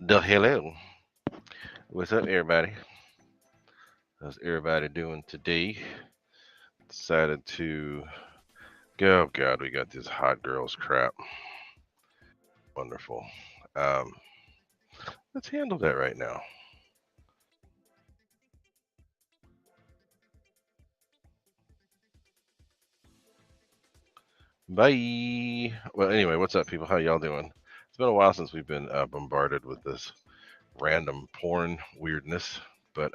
The hello. What's up, everybody? How's everybody doing today? Decided to go. Oh, God, we got this hot girls crap. Wonderful. Um, let's handle that right now. Bye. Well, anyway, what's up, people? How y'all doing? It's been a while since we've been bombarded with this random porn weirdness. But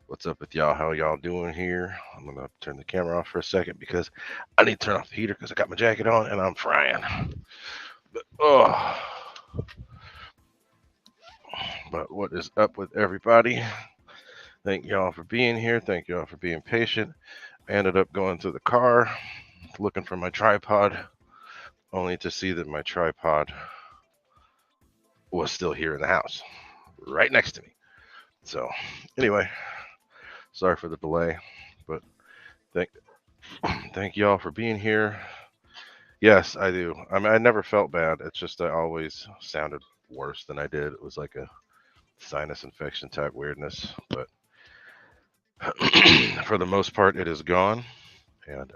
what's up with y'all? How y'all doing here? I'm gonna turn the camera off for a second because I need to turn off the heater because I got my jacket on and I'm frying. But oh, but what is up with everybody? Thank y'all for being here. Thank y'all for being patient. I ended up going to the car looking for my tripod, only to see that my tripod was still here in the house, right next to me. So, anyway, sorry for the delay, but thank thank y'all for being here. Yes, I do. I mean, I never felt bad. It's just I always sounded worse than I did. It was like a sinus infection type weirdness, but for the most part, it is gone, and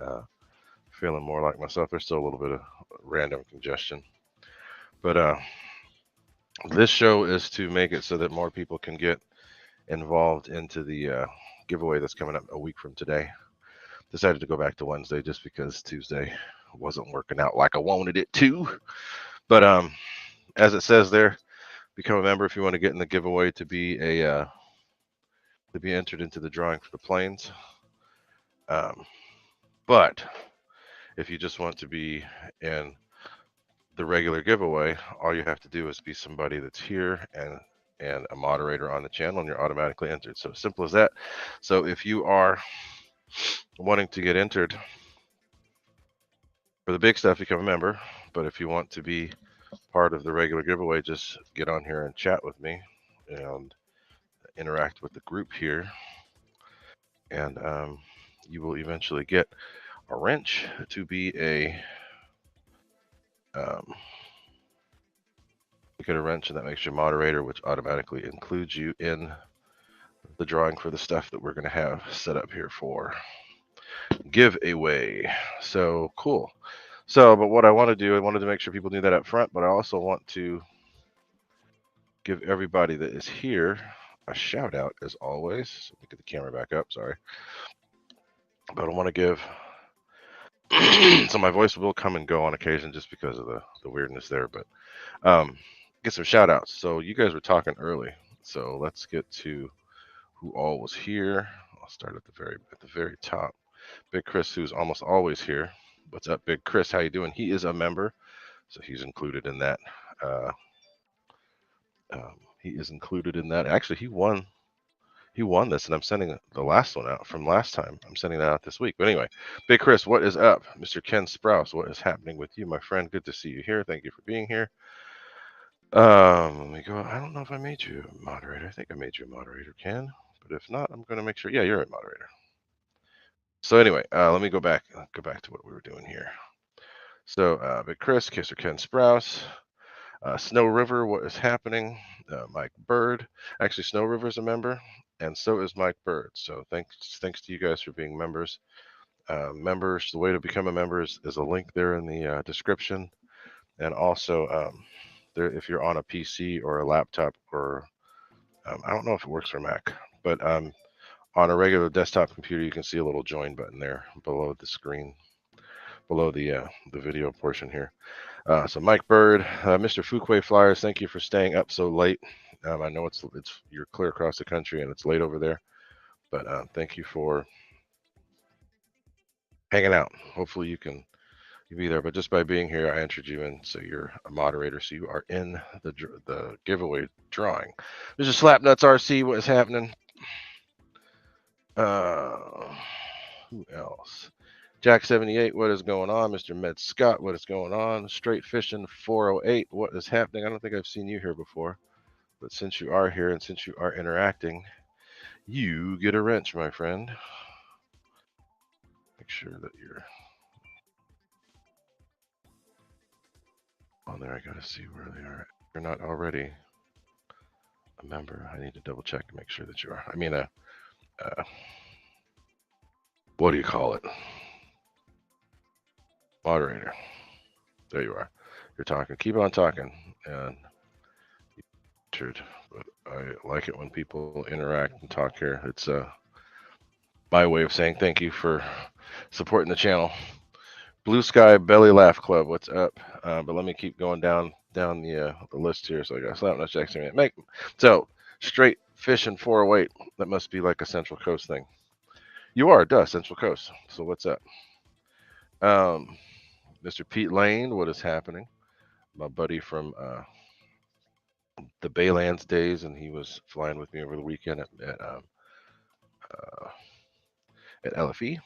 feeling more like myself. There's still a little bit of random congestion, but this show is to make it so that more people can get involved into the giveaway that's coming up a week from today. Decided to go back to Wednesday just because Tuesday wasn't working out like I wanted it to. But as it says there, become a member if you want to get in the giveaway to be entered into the drawing for the planes. Um, but if you just want to be in the regular giveaway, all you have to do is be somebody that's here and a moderator on the channel, and you're automatically entered. So simple as that. So if you are wanting to get entered for the big stuff, become a member. But if you want to be part of the regular giveaway, just get on here and chat with me and interact with the group here, and you will eventually get a wrench to be a um, you get a wrench, and that makes you moderator, which automatically includes you in the drawing for the stuff that we're going to have set up here for giveaway. So cool. So, but what I want to do, I wanted to make sure people knew that up front, but I also want to give everybody that is here a shout out as always. So let me get the camera back up. Sorry, but I want to give. So my voice will come and go on occasion just because of the weirdness there, but get some shout outs. So you guys were talking early, so let's get to who all was here. I'll start at the very top. Big Chris, who's almost always here. What's up, Big Chris? How you doing? He is a member, so he's included in that. Uh, he is included in that. Actually, he won. He won this, and I'm sending the last one out from last time. I'm sending that out this week. But anyway, Big Chris, what is up? Mr. Ken Sprouse, what is happening with you, my friend? Good to see you here. Thank you for being here. Let me go. I don't know if I made you a moderator. I think I made you a moderator, Ken. But if not, I'm going to make sure. Yeah, you're a moderator. So anyway, let me go back to what we were doing here. So, Big Chris, Kisser Ken Sprouse, Snow River, what is happening? Mike Bird, actually, Snow River's a member, and so is Mike Bird. So thanks to you guys for being members. Members, the way to become a member is a link there in the description, and also there if you're on a PC or a laptop or I don't know if it works for Mac, but on a regular desktop computer, you can see a little join button there below the screen, below the video portion here. So Mike Bird, Mr. Fuquay Flyers, thank you for staying up so late. I know it's you're clear across the country and it's late over there, but thank you for hanging out. Hopefully you be there. But just by being here, I entered you in, so you're a moderator, so you are in the giveaway drawing. Mr. Slapnuts RC, what is happening? Uh, who else? Jack78, what is going on? Mr. Med Scott, what is going on? Straight Fishing 408, what is happening? I don't think I've seen you here before, but since you are here and since you are interacting, you get a wrench, my friend. Make sure that you're on there. I gotta see where they are. If you're not already. a member. I need to double check to make sure that you are. I mean, what do you call it? Moderator. There you are. You're talking. Keep on talking. And but I like it when people interact and talk here. It's my way of saying thank you for supporting the channel. Blue Sky Belly Laugh Club, what's up? But let me keep going down the list here. So I got Slapnuts Jackson. So straight fishing 408. That must be like a Central Coast thing. You are, duh, Central Coast. So what's up? Mr. Pete Lane, what is happening? My buddy from the Baylands days, and he was flying with me over the weekend uh, at LFE.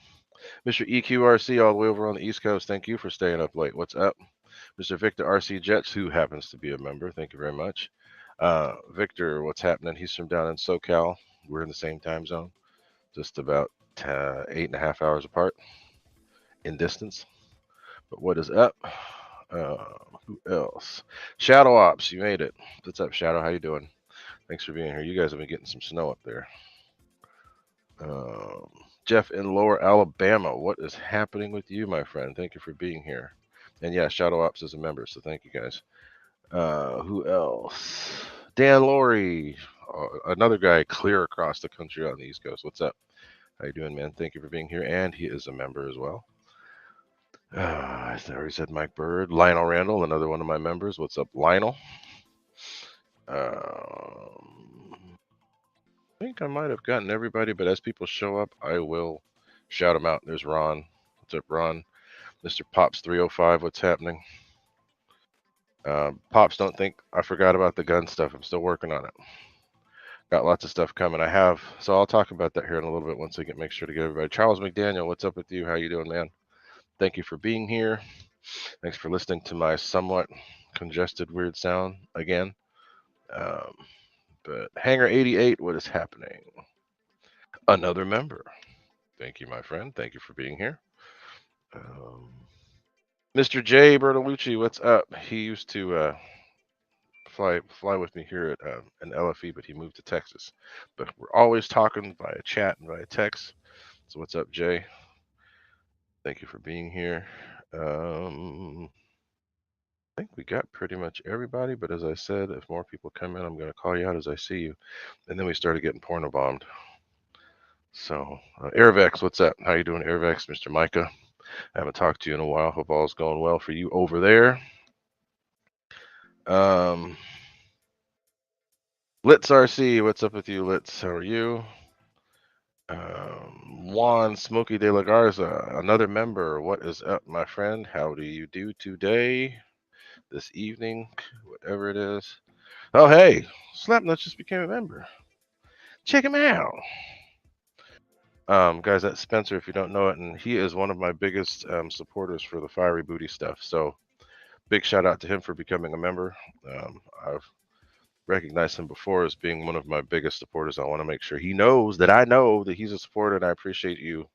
Mr. EQRC, all the way over on the East Coast, thank you for staying up late. What's up? Mr. Victor RC Jets, who happens to be a member, thank you very much. Victor, what's happening? He's from down in SoCal. We're in the same time zone, just about 8.5 hours apart in distance. But what is up? Who else? Shadow Ops, you made it. What's up, Shadow? How you doing? Thanks for being here. You guys have been getting some snow up there. Jeff in Lower Alabama, what is happening with you, my friend? Thank you for being here. And yeah, Shadow Ops is a member, so thank you guys. Who else? Dan Laurie, another guy clear across the country on the East Coast. What's up? How you doing, man? Thank you for being here. And he is a member as well. I already said Mike Bird. Lionel Randall, another one of my members. What's up, Lionel? I think I might have gotten everybody, but as people show up, I will shout them out. There's Ron. What's up, Ron? Mr. Pops 305, what's happening? Pops, don't think I forgot about the gun stuff. I'm still working on it. Got lots of stuff coming. So I'll talk about that here in a little bit once I make sure to get everybody. Charles McDaniel, what's up with you? How you doing, man? Thank you for being here. Thanks for listening to my somewhat congested, weird sound again. But Hanger 88, what is happening? Another member. Thank you, my friend. Thank you for being here. Mr. J. Bertolucci, what's up? He used to fly with me here at an LFE, but he moved to Texas. But we're always talking via chat and via text. So what's up, Jay? Thank you for being here. I think we got pretty much everybody, but as I said, if more people come in, I'm going to call you out as I see you. And then we started getting porno bombed. So, Airvex, what's up? How you doing, Airvex? Mr. Micah, I haven't talked to you in a while. Hope all's going well for you over there. Litz RC, what's up with you, Litz? How are you? Juan Smokey de la Garza, another member. What is up, my friend? How do you do today, this evening, whatever it is? Oh, hey, Slapnuts just became a member. Check him out. Guys, that's Spencer, if you don't know it, and he is one of my biggest supporters for the Fiery Booty stuff. So big shout out to him for becoming a member. I've recognized him before as being one of my biggest supporters. I want to make sure he knows that I know that he's a supporter, and I appreciate you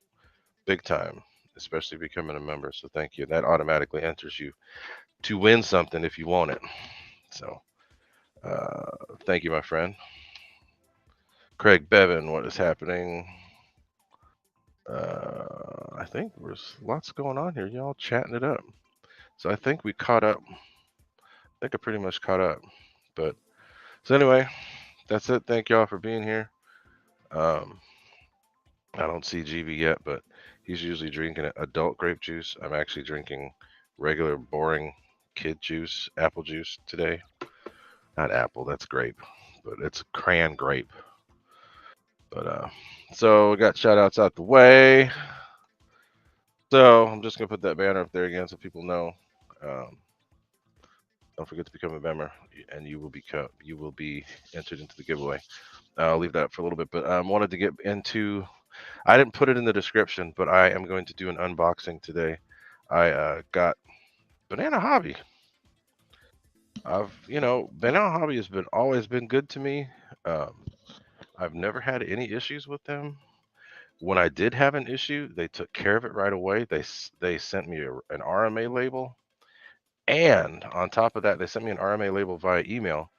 big time, especially becoming a member. So thank you. That automatically enters you to win something if you want it. So thank you, my friend. Craig Bevan, what is happening? I think there's lots going on here. Y'all chatting it up. So I think we caught up. I think I pretty much caught up. But so anyway, that's it. Thank y'all for being here. I don't see GV yet, but he's usually drinking adult grape juice. I'm actually drinking regular, boring kid juice, apple juice today. Not apple, that's grape, but it's cran grape. But so we got shout outs out the way. So I'm just gonna put that banner up there again so people know. Don't forget to become a member, and you will be entered into the giveaway. I'll leave that up for a little bit, but I wanted to get into. I didn't put it in the description, but I am going to do an unboxing today. I got Banana Hobby. Banana Hobby has always been good to me. I've never had any issues with them. When I did have an issue, they took care of it right away. They sent me an RMA label, and on top of that, they sent me an RMA label via email.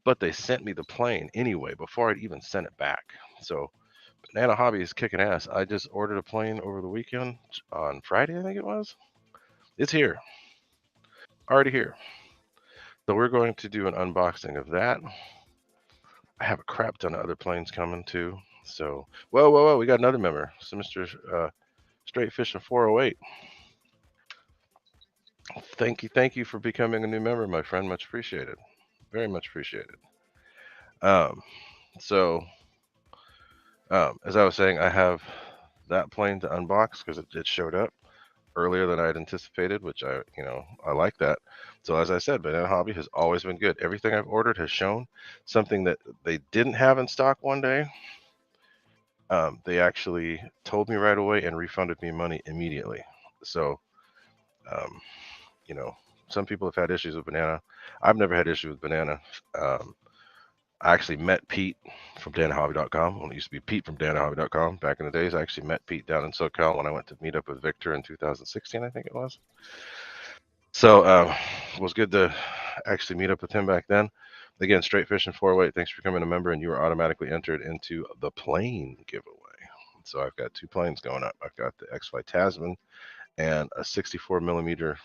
but they sent me the plane anyway before I'd even sent it back. So Banana Hobby is kicking ass. I just ordered a plane over the weekend on Friday, I think it was. It's here, already here. So we're going to do an unboxing of that. I have a crap ton of other planes coming too. So whoa, we got another member. So Mr. Straight Fishing 408. Thank you for becoming a new member, my friend. Much appreciated. Very much appreciated. Um, so as I was saying, I have that plane to unbox because it showed up earlier than I had anticipated, which I like that. So as I said, Banana Hobby has always been good. Everything I've ordered has shown something that they didn't have in stock one day. They actually told me right away and refunded me money immediately. So, um, you know, some people have had issues with Banana. I've never had issues with Banana. I actually met Pete from DanaHobby.com. When it used to be Pete from DanaHobby.com back in the days, I actually met Pete down in SoCal when I went to meet up with Victor in 2016, I think it was. So it was good to actually meet up with him back then. Again, Straight Fishing 408, thanks for becoming a member, and you are automatically entered into the plane giveaway. So I've got 2 planes going up. I've got the X-Fly Tasman and a 64 millimeter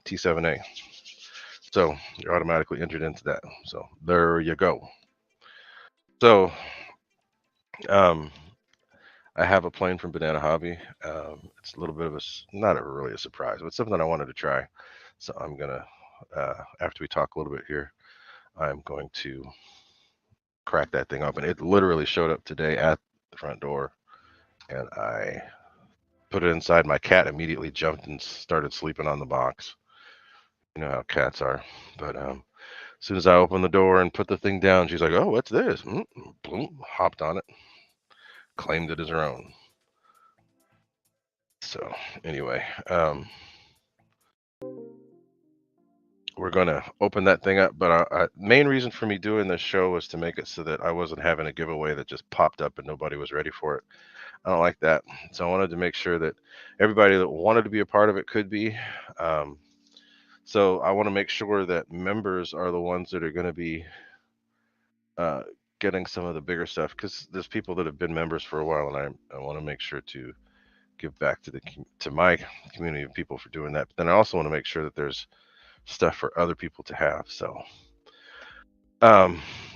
T7A. So you're automatically entered into that. So there you go. So I have a plane from Banana Hobby. It's a little bit of not really a surprise, but something I wanted to try. So I'm gonna, after we talk a little bit here, I'm going to crack that thing open. It literally showed up today at the front door, and I put it inside. My cat immediately jumped and started sleeping on the box. You know how cats are. But as soon as I opened the door and put the thing down, she's like, "Oh, what's this?" Boom, hopped on it, claimed it as her own. So anyway, we're gonna open that thing up. But main reason for me doing this show was to make it so that I wasn't having a giveaway that just popped up and nobody was ready for it. I don't like that. So I wanted to make sure that everybody that wanted to be a part of it could be. So I want to make sure that members are the ones that are going to be uh, getting some of the bigger stuff, because there's people that have been members for a while, and I want to make sure to give back to my community of people for doing that. But then I also want to make sure that there's stuff for other people to have. So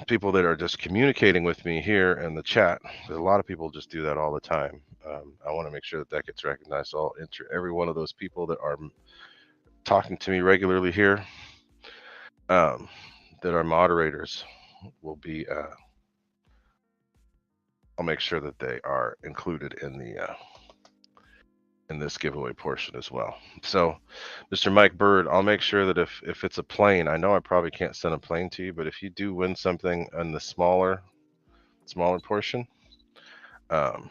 people that are just communicating with me here in the chat, there's a lot of people just do that all the time. I want to make sure that that gets recognized. So I'll enter every one of those people that are talking to me regularly here, that are moderators, will be I'll make sure that they are included in the in this giveaway portion as well. So Mr. Mike Bird, I'll make sure that if it's a plane, I know I probably can't send a plane to you, but if you do win something in the smaller portion, I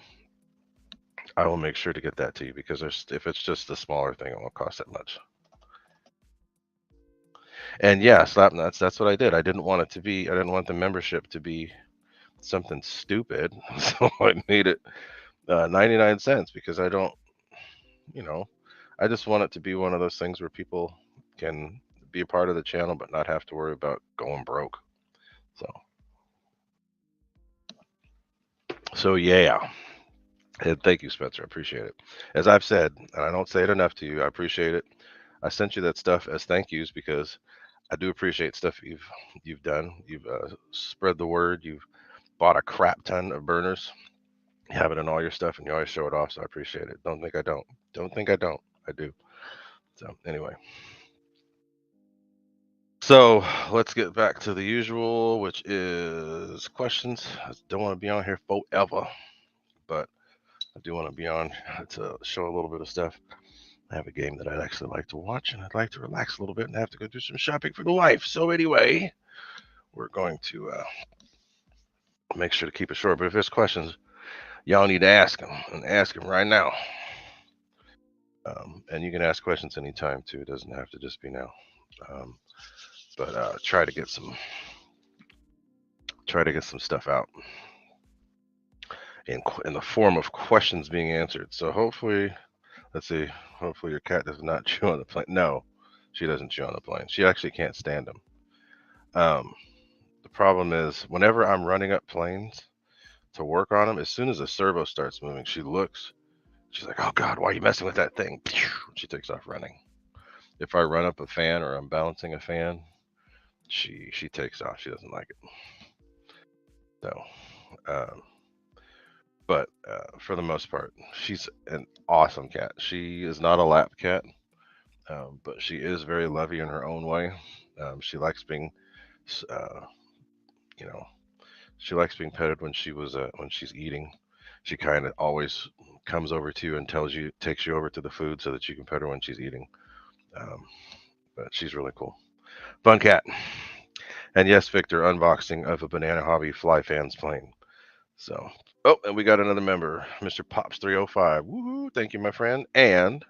will make sure to get that to you, because if it's just the smaller thing, it won't cost that much. And yeah, Slapnuts, that's what I did. I didn't want the membership to be something stupid. So I made it 99 cents, because I don't, I just want it to be one of those things where people can be a part of the channel but not have to worry about going broke. So yeah. And thank you, Spencer. I appreciate it. As I've said, and I don't say it enough to you, I appreciate it. I sent you that stuff as thank yous because I do appreciate stuff you've done. You've spread the word. You've bought a crap ton of burners. You have it in all your stuff, and you always show it off. So I appreciate it. Don't think I don't. Don't think I don't. I do. So anyway. So let's get back to the usual, which is questions. I don't want to be on here forever, but I do want to be on to show a little bit of stuff. I have a game that I'd actually like to watch, and I'd like to relax a little bit and have to go do some shopping for the wife. So anyway, we're going to make sure to keep it short. But if there's questions, y'all need to ask them, and ask them right now. And you can ask questions anytime too. It doesn't have to just be now. But try to get some stuff out in the form of questions being answered. So hopefully, let's see. Hopefully your cat does not chew on the plane. No, she doesn't chew on the plane. She actually can't stand them. The problem is whenever I'm running up planes to work on them, as soon as the servo starts moving, she looks. She's like, "Oh God, why are you messing with that thing?" She takes off running. If I run up a fan or I'm balancing a fan, she takes off. She doesn't like it. So, um, but for the most part, she's an awesome cat. She is not a lap cat, but she is very lovey in her own way. She likes being, uh, you know, she likes being petted when she's eating. She kind of always comes over to you and takes you over to the food so that you can pet her when she's eating. Um, but she's really cool, fun cat. And yes, Victor, unboxing of a Banana Hobby Fly Fans plane. So, oh, and we got another member, Mr. Pops 305. Woohoo! Thank you, my friend. And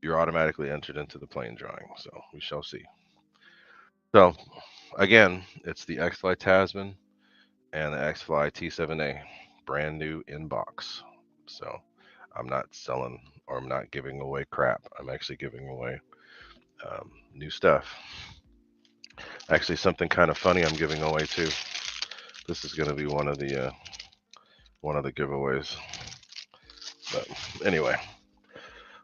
you're automatically entered into the plane drawing. So we shall see. So again, it's the X-Fly Tasman and the X-Fly T7A, brand new in box. So I'm not selling or I'm not giving away crap. I'm actually giving away new stuff. Actually, something kind of funny I'm giving away too. This is going to be one of the giveaways. But anyway,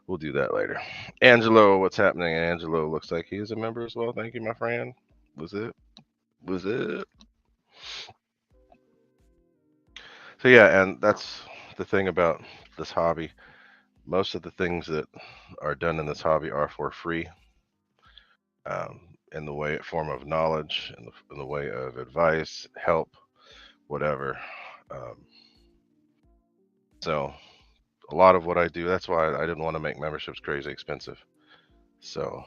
we'll do that later. Angelo, what's happening? Angelo looks like he is a member as well. Thank you, my friend. Was it? Was it? So yeah, and that's the thing about this hobby. Most of the things that are done in this hobby are for free, in the form of knowledge, in the way of advice, help, whatever. Um, so a lot of what I do, that's why I didn't want to make memberships crazy expensive. So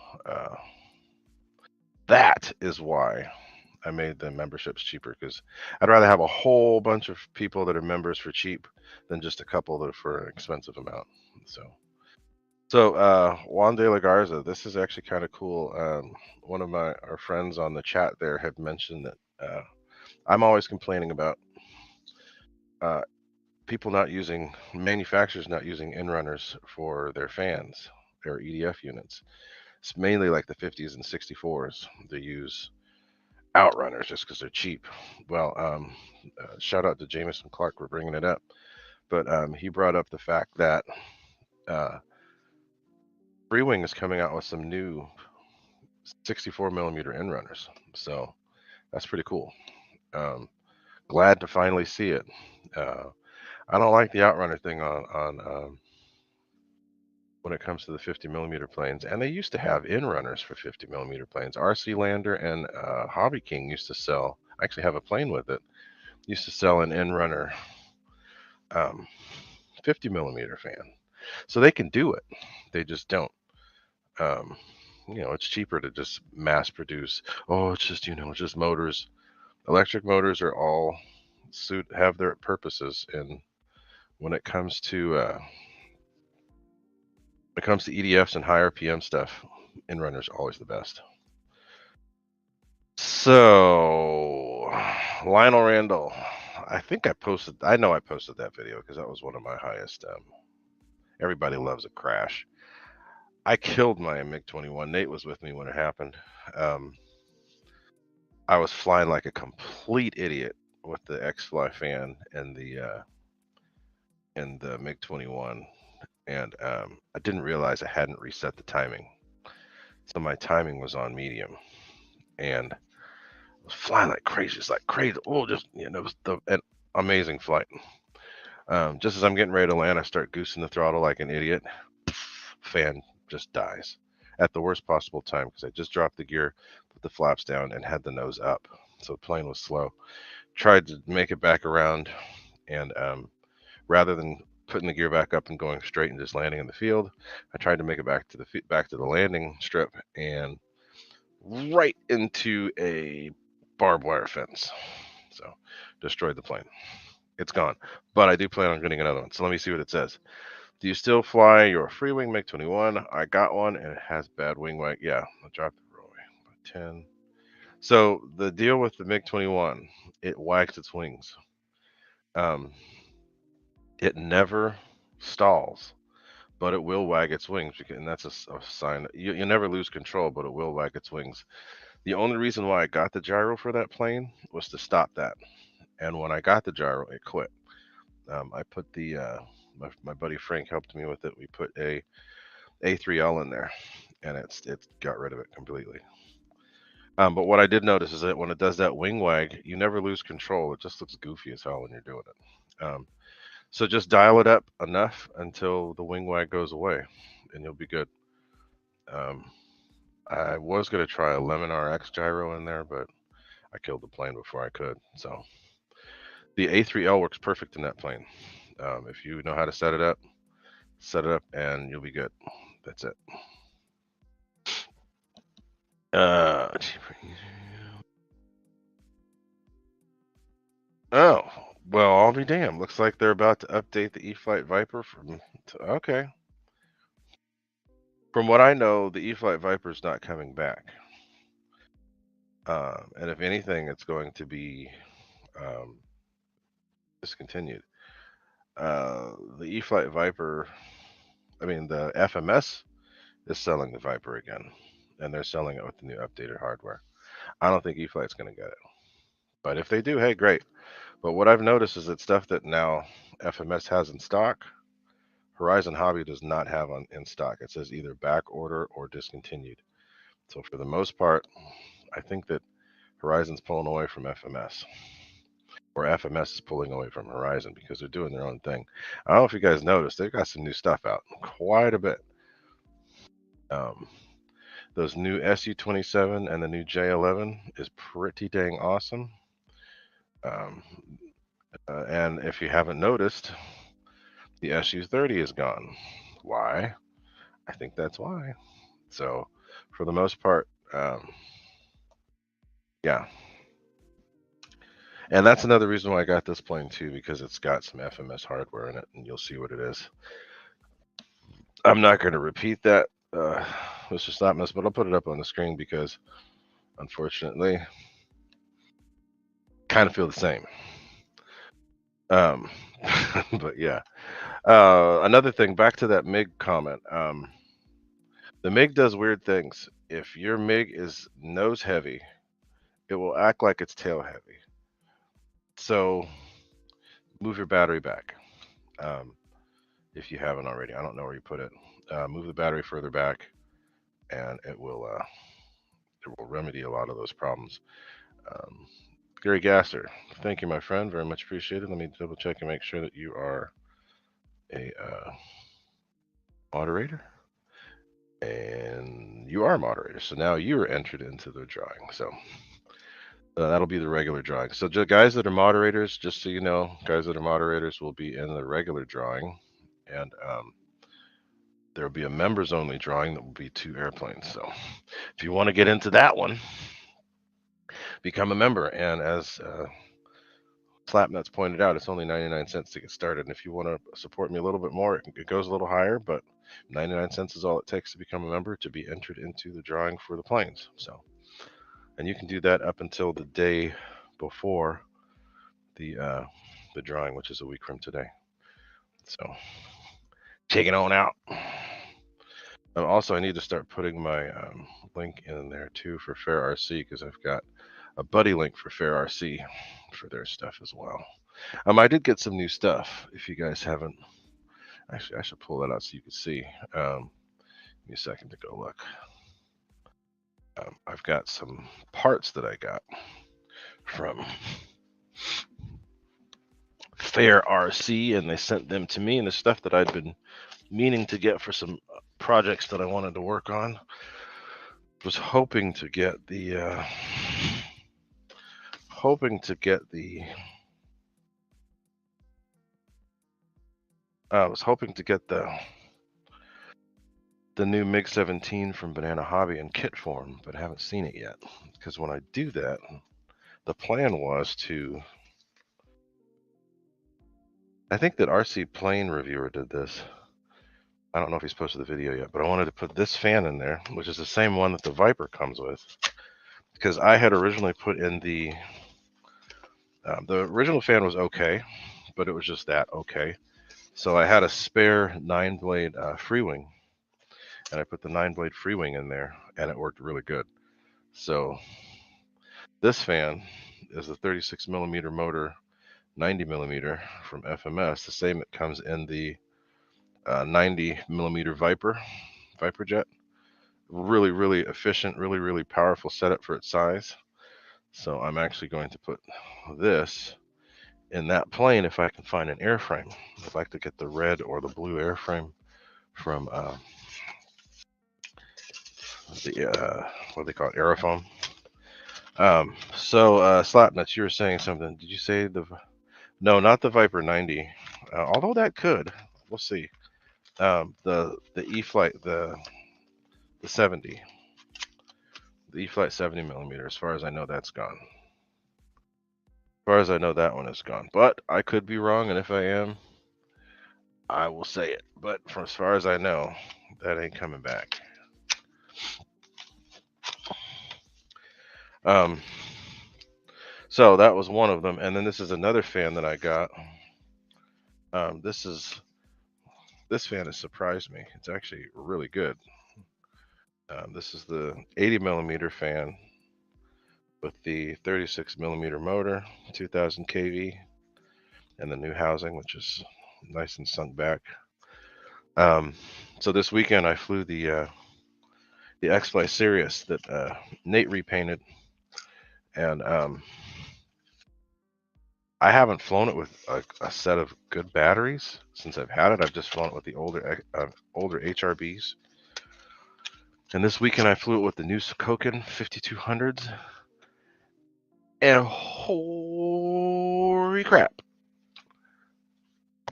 that is why I made the memberships cheaper, because I'd rather have a whole bunch of people that are members for cheap than just a couple that are for an expensive amount. So Juan de la Garza, this is actually kind of cool. One of our friends on the chat there had mentioned that I'm always complaining about uh, people not using manufacturers not using inrunners for their fans, their EDF units. It's mainly like the 50s and 64s. They use outrunners just because they're cheap. Well, shout out to Jameson Clark for bringing it up, but he brought up the fact that uh, Freewing is coming out with some new 64 millimeter inrunners, so that's pretty cool. Um, Glad to finally see it. Uh, I don't like the outrunner thing on when it comes to the 50 millimeter planes, and they used to have inrunners for 50 millimeter planes. RC Lander and Hobby King used to sell. I actually have a plane with it. Used to sell an inrunner um, 50 millimeter fan, so they can do it. They just don't. Um, it's cheaper to just mass produce. Oh, it's just it's just motors. Electric motors are all have their purposes, and when it comes to EDFs and higher PM stuff, inrunner's always the best. So Lionel Randall, I know I posted that video because that was one of my highest. Everybody loves a crash. I killed my MiG-21. Nate was with me when it happened. I was flying like a complete idiot with the X-Fly fan and the MiG-21, and I didn't realize I hadn't reset the timing, so my timing was on medium, and I was flying like crazy. It's like crazy. Oh, it was an amazing flight. Just as I'm getting ready to land, I start goosing the throttle like an idiot. Fan just dies at the worst possible time because I just dropped the gear, put the flaps down, and had the nose up. So the plane was slow. Tried to make it back around, and rather than putting the gear back up and going straight and just landing in the field, I tried to make it back to the landing strip and right into a barbed wire fence. So destroyed the plane. It's gone. But I do plan on getting another one. So let me see what it says. Do you still fly your freewing MiG-21? I got one and it has bad wing wag. Yeah, I dropped the roll by 10. So the deal with the MiG-21, it wags its wings. It never stalls, but it will wag its wings, and that's a sign. You never lose control, but it will wag its wings. The only reason why I got the gyro for that plane was to stop that. And when I got the gyro, it quit. I put the my buddy Frank helped me with it. We put a A3L in there, and it got rid of it completely. But what I did notice is that when it does that wing wag, you never lose control. It just looks goofy as hell when you're doing it. So just dial it up enough until the wing wag goes away, and you'll be good. I was going to try a Lemon RX gyro in there, but I killed the plane before I could. So the A3L works perfect in that plane. If you know how to set it up, and you'll be good. That's it. Oh, well, I'll be damned. Looks like they're about to update the E-flite Viper okay. From what I know, the E-flite Viper's not coming back. And if anything, it's going to be discontinued. The E-flite Viper, the FMS is selling the Viper again, and they're selling it with the new updated hardware. I don't think E-flite's going to get it. But if they do, hey, great. But what I've noticed is that stuff that now FMS has in stock, Horizon Hobby does not have in stock. It says either back order or discontinued. So for the most part, I think that Horizon's pulling away from FMS, or FMS is pulling away from Horizon because they're doing their own thing. I don't know if you guys noticed, they've got some new stuff out, quite a bit. Those new SU-27 and the new J11 is pretty dang awesome. And if you haven't noticed, the SU-30 is gone. Why? I think that's why. So, for the most part, yeah. And that's another reason why I got this plane too, because it's got some FMS hardware in it, and you'll see what it is. I'm not going to repeat that. It's just not but I'll put it up on the screen because, unfortunately, kind of feel the same. But yeah. Another thing, back to that MiG comment. The MiG does weird things. If your MiG is nose heavy, it will act like it's tail heavy. So move your battery back. If you haven't already, I don't know where you put it. Move the battery further back, and it will remedy a lot of those problems. Gary Gasser, thank you, my friend. Very much appreciated. Let me double check and make sure that you are a moderator. And you are a moderator. So now you are entered into the drawing. So that'll be the regular drawing. So guys that are moderators, just so you know, guys that are moderators will be in the regular drawing. And there will be a members only drawing that will be 2 airplanes. So if you want to get into that one, become a member. And as Slapnuts pointed out, it's only 99 cents to get started. And if you want to support me a little bit more, it goes a little higher, but 99 cents is all it takes to become a member to be entered into the drawing for the planes. So, and you can do that up until the day before the drawing, which is a week from today. So, check it on out. Also, I need to start putting my link in there too for Fair RC, because I've got a buddy link for Fair RC for their stuff as well. I did get some new stuff. If you guys haven't, actually, I should pull that out so you can see. Give me a second to go look. I've got some parts that I got from Fair RC, and they sent them to me, and the stuff that I'd been meaning to get for some projects that I wanted to work on. Was hoping to get the the new MiG-17 from Banana Hobby in kit form, but haven't seen it yet. Because when I do that, the plan was to, I think that RC Plane Reviewer did this. I don't know if he's posted the video yet, but I wanted to put this fan in there, which is the same one that the Viper comes with. Because I had originally put in the original fan was okay, but it was just that okay. So I had a spare 9-blade freewing, and I put the 9-blade freewing in there, and it worked really good. So this fan is a 36 millimeter motor, 90 millimeter from FMS. The same that comes in the 90 millimeter Viper jet. Really, really efficient, really, really powerful setup for its size. So I'm actually going to put this in that plane if I can find an airframe. I'd like to get the red or the blue airframe from the what do they call it, Aerofoam. So Slapnuts, you were saying something. Did you say the? No, not the Viper 90. Although that could. We'll see. The E-flite, the 70, the E-flite 70 millimeter. As far as I know, that's gone. As far as I know, that one is gone. But I could be wrong, and if I am, I will say it. But from as far as I know, that ain't coming back. So that was one of them, and then this is another fan that I got. This fan has surprised me. It's actually really good. This is the 80 millimeter fan with the 36 millimeter motor, 2000 kV, and the new housing, which is nice and sunk back. So this weekend I flew the X-Fly Sirius that Nate repainted, and I haven't flown it with a set of good batteries since I've had it. I've just flown it with the older HRBs. And this weekend I flew it with the new Sokokin 5200s. And holy crap.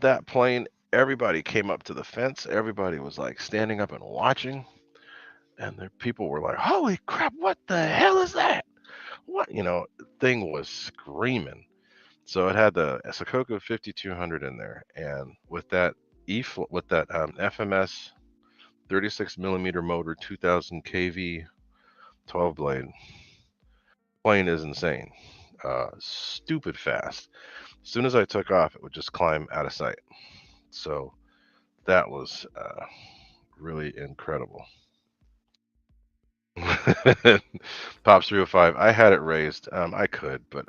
That plane, everybody came up to the fence. Everybody was like standing up and watching. And the people were like, holy crap, what the hell is that? What? Thing was screaming. So it had the Sokoka 5200 in there, and with that FMS 36 millimeter motor, 2000 kV, 12 blade, plane is insane, stupid fast. As soon as I took off, it would just climb out of sight. So that was really incredible. Pops 305. I had it raised. I could, but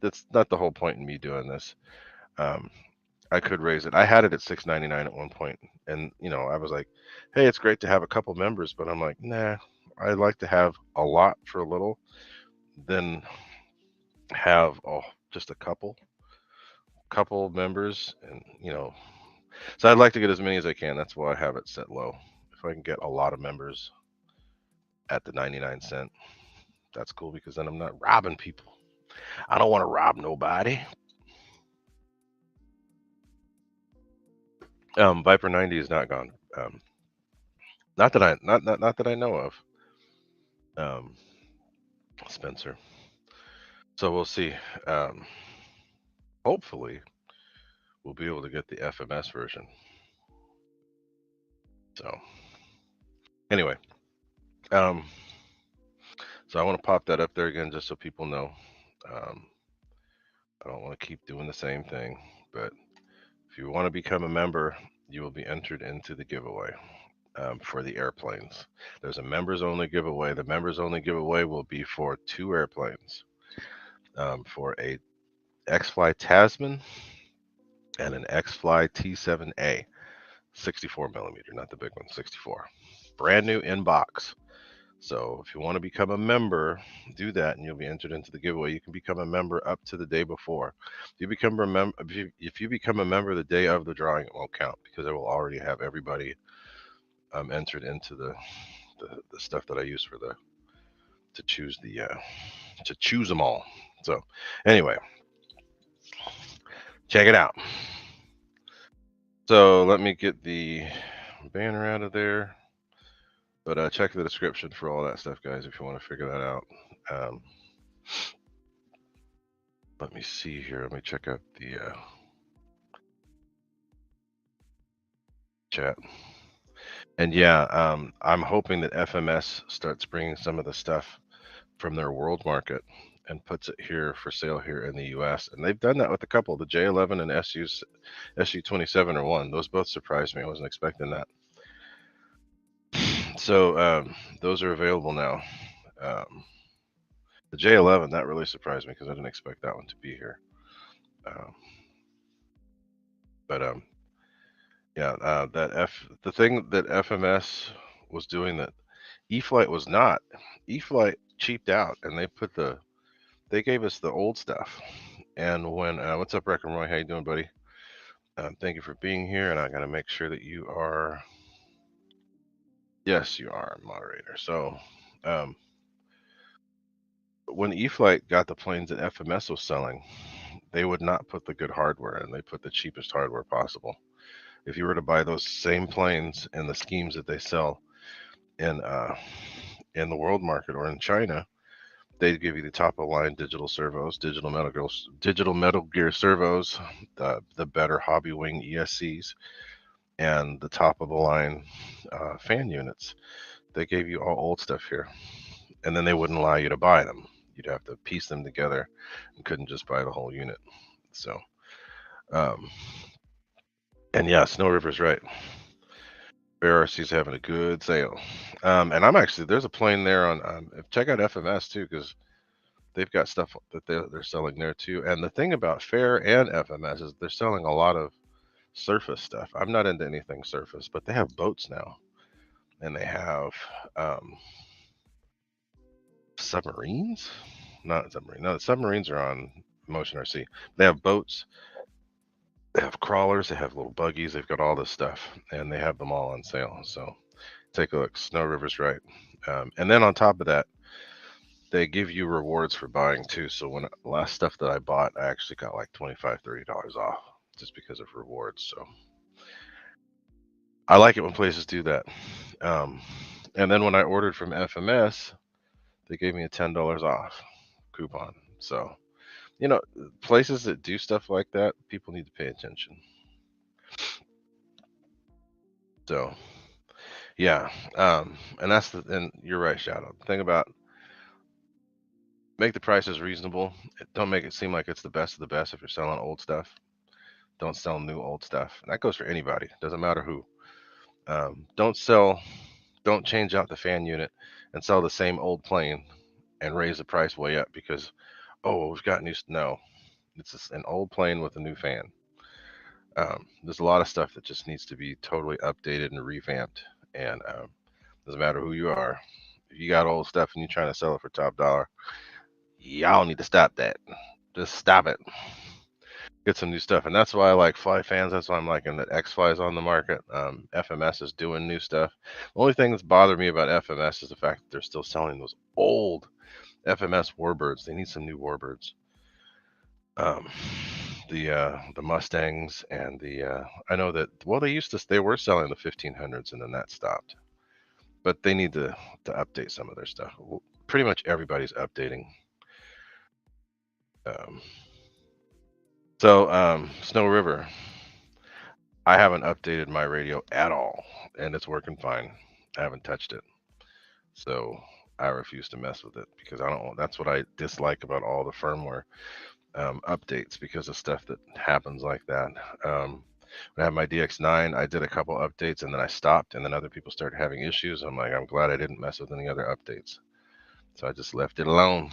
that's not the whole point in me doing this. I could raise it. I had it at $6.99 at one point, and I was like, "Hey, it's great to have a couple members," but I'm like, "Nah, I like to have a lot for a little, than have just a couple members, and So I'd like to get as many as I can. That's why I have it set low. If I can get a lot of members at the 99¢, that's cool because then I'm not robbing people. I don't want to rob nobody. Viper 90 is not gone. Not that I know of. Spencer. So we'll see. Hopefully, we'll be able to get the FMS version. So anyway, so I want to pop that up there again just so people know. I don't want to keep doing the same thing, but if you want to become a member, you will be entered into the giveaway for the airplanes. There's a members only giveaway. The members only giveaway will be for 2 airplanes, for a X-Fly Tasman and an X-Fly T7A, 64 millimeter, not the big one, 64. Brand new in box. So if you want to become a member, do that, and you'll be entered into the giveaway. You can become a member up to the day before. If you become a member the day of the drawing, it won't count because it will already have everybody entered into the stuff that I use for to choose them all. So anyway, check it out. So let me get the banner out of there. But check the description for all that stuff, guys, if you want to figure that out. Let me see here. Let me check out the chat. And yeah, I'm hoping that FMS starts bringing some of the stuff from their world market and puts it here for sale here in the U.S. And they've done that with a couple. The J11 and SU27 are one. Those both surprised me. I wasn't expecting that. So those are available now. The J11, that really surprised me because I didn't expect that one to be here. But yeah, the thing that FMS was doing that E-flite was not. E-flite cheaped out, and they gave us the old stuff. And when what's up, Wreck and Roy? How you doing, buddy? Thank you for being here, and I got to make sure that you are. Yes, you are a moderator. So, when E-flite got the planes that FMS was selling, they would not put the good hardware in. They put the cheapest hardware possible. If you were to buy those same planes in the schemes that they sell in the world market or in China, they'd give you the top of the line digital servos, digital Metal Gear servos, the better Hobby Wing ESCs, and the top of the line fan units. They gave you all old stuff here, and then they wouldn't allow you to buy them. You'd have to piece them together and couldn't just buy the whole unit. So, and yeah, Snow River's right. Bear RC's having a good sale. And I'm actually, there's a plane there on, check out FMS too, because they've got stuff that they're selling there too. And the thing about Fair and FMS is they're selling a lot of surface stuff. I'm not into anything surface, but they have boats now, and they have submarines. Not submarine. No, the submarines are on Motion RC. They have boats. They have crawlers. They have little buggies. They've got all this stuff, and they have them all on sale. So take a look. Snow River's right. And then on top of that, they give you rewards for buying too. So when last stuff that I bought, I actually got like $25-$30 off just because of rewards. So I like it when places do that. And then when I ordered from FMS, they gave me a $10 off coupon. So, places that do stuff like that, people need to pay attention. So, yeah. And and you're right, Shadow. The thing about make the prices reasonable. Don't make it seem like it's the best of the best if you're selling old stuff. Don't sell new old stuff. And that goes for anybody. Doesn't matter who. Don't change out the fan unit and sell the same old plane and raise the price way up because, we've got new. No, it's just an old plane with a new fan. There's a lot of stuff that just needs to be totally updated and revamped. And doesn't matter who you are. If you got old stuff and you're trying to sell it for top dollar, y'all need to stop that. Just stop it. Get some new stuff. And that's why I like fly fans. That's why I'm liking that X-Fly is on the market. FMS is doing new stuff. The only thing that's bothered me about FMS is the fact that they're still selling those old FMS Warbirds. They need some new Warbirds. The Mustangs and I know that they were selling the 1500s and then that stopped. But they need to update some of their stuff. Pretty much everybody's updating. Snow River, I haven't updated my radio at all, and it's working fine. I haven't touched it. So I refuse to mess with it because I don't. That's what I dislike about all the firmware updates, because of stuff that happens like that. When I had my DX9, I did a couple updates and then I stopped, and then other people started having issues. I'm like, I'm glad I didn't mess with any other updates. So I just left it alone.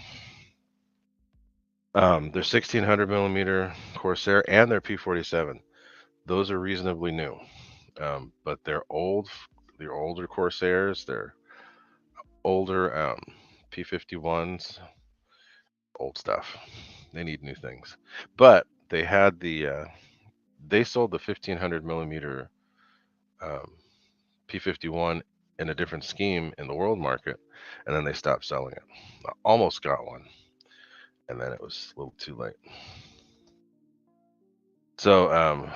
Their 1600 millimeter Corsair and their P47, those are reasonably new. But they're older Corsairs, they're older P51s, old stuff. They need new things. But they had they sold the 1500 millimeter P51 in a different scheme in the world market, and then they stopped selling it. I almost got one, and then it was a little too late. So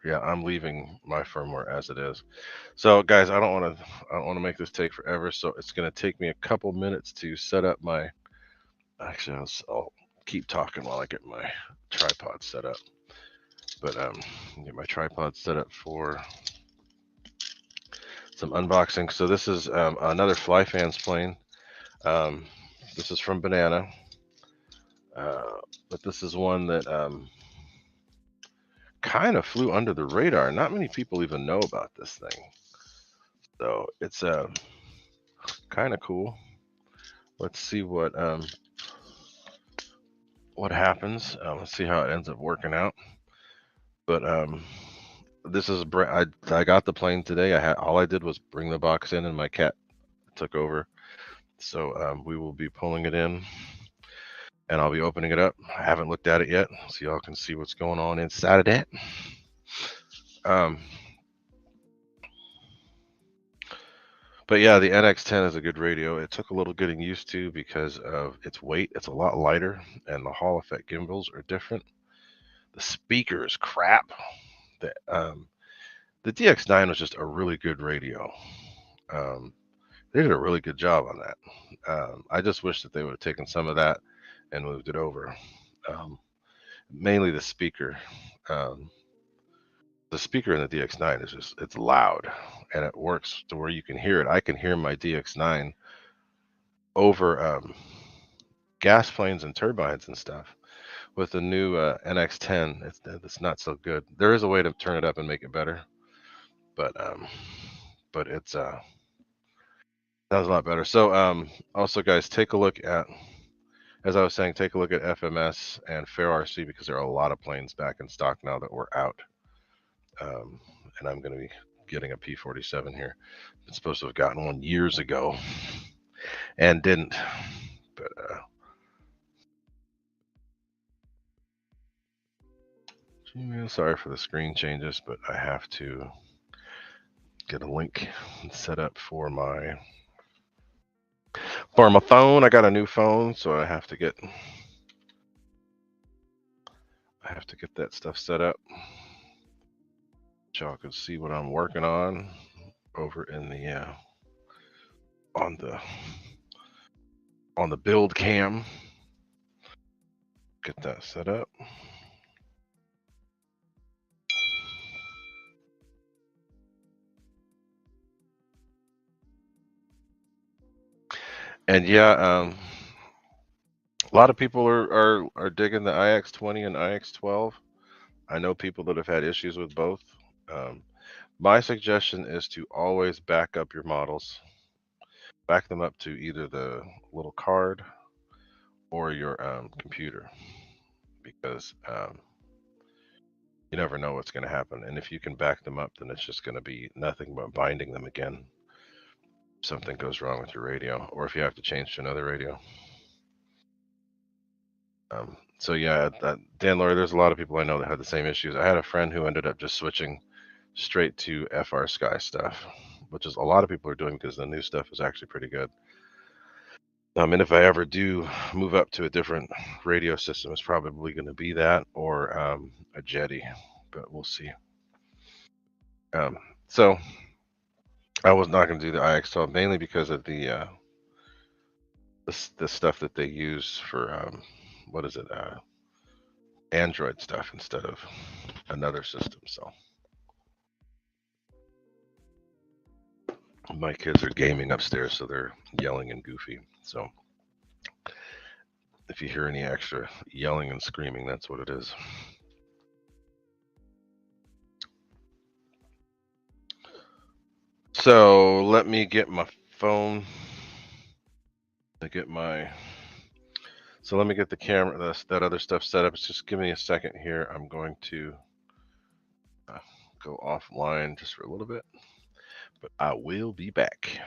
yeah, I'm leaving my firmware as it is. So guys, I don't want to make this take forever, so it's going to take me a couple minutes to set up my. Actually, I'll keep talking while I get my tripod set up. But get my tripod set up for some unboxing. So this is another Fly Fans plane. This is from Banana, but this is one that kind of flew under the radar. Not many people even know about this thing. So it's kind of cool. let's see what Let's see how it ends up working out. But this is I got the plane today. All I did was bring the box in, and my cat took over. So we will be pulling it in, and I'll be opening it up. I haven't looked at it yet, so y'all can see what's going on inside of that. But yeah, the NX10 is a good radio. It took a little getting used to because of its weight. It's a lot lighter, and the Hall effect gimbals are different. The speaker is crap. The DX9 was just a really good radio. They did a really good job on that. I just wish that they would have taken some of that and moved it over. Mainly the speaker. The speaker in the DX9 is it's loud, and it works to where you can hear it. I can hear my DX9 over gas planes and turbines and stuff. With the new NX10, it's not so good. There is a way to turn it up and make it better, but it's sounds a lot better. So also, guys, take a look at, as I was saying, take a look at FMS and Fair RC, because there are a lot of planes back in stock now that were out. And I'm going to be getting a P-47 here. I'm supposed to have gotten one years ago and didn't. But sorry for the screen changes, but I have to get a link set up for my phone. I got a new phone, so I have to get that stuff set up. Y'all can see what I'm working on over in the on the build cam. Get that set up. And yeah, a lot of people are digging the IX20 and IX12. I know people that have had issues with both. My suggestion is to always back up your models. Back them up to either the little card or your computer, because you never know what's going to happen. And if you can back them up, then it's just going to be nothing but binding them again. Something goes wrong with your radio, or if you have to change to another radio. So yeah, Dan Laurie, there's a lot of people I know that had the same issues. I had a friend who ended up just switching straight to FR Sky stuff, which is a lot of people are doing because the new stuff is actually pretty good. And if I ever do move up to a different radio system, it's probably going to be that or a Jetty, but we'll see. So I was not going to do the IX12 mainly because of the stuff that they use for what is it, Android stuff instead of another system. So my kids are gaming upstairs, so they're yelling and goofy. So if you hear any extra yelling and screaming, that's what it is. So let me get my phone. So let me get the camera, that other stuff set up. Just give me a second here. I'm going to go offline just for a little bit, but I will be back.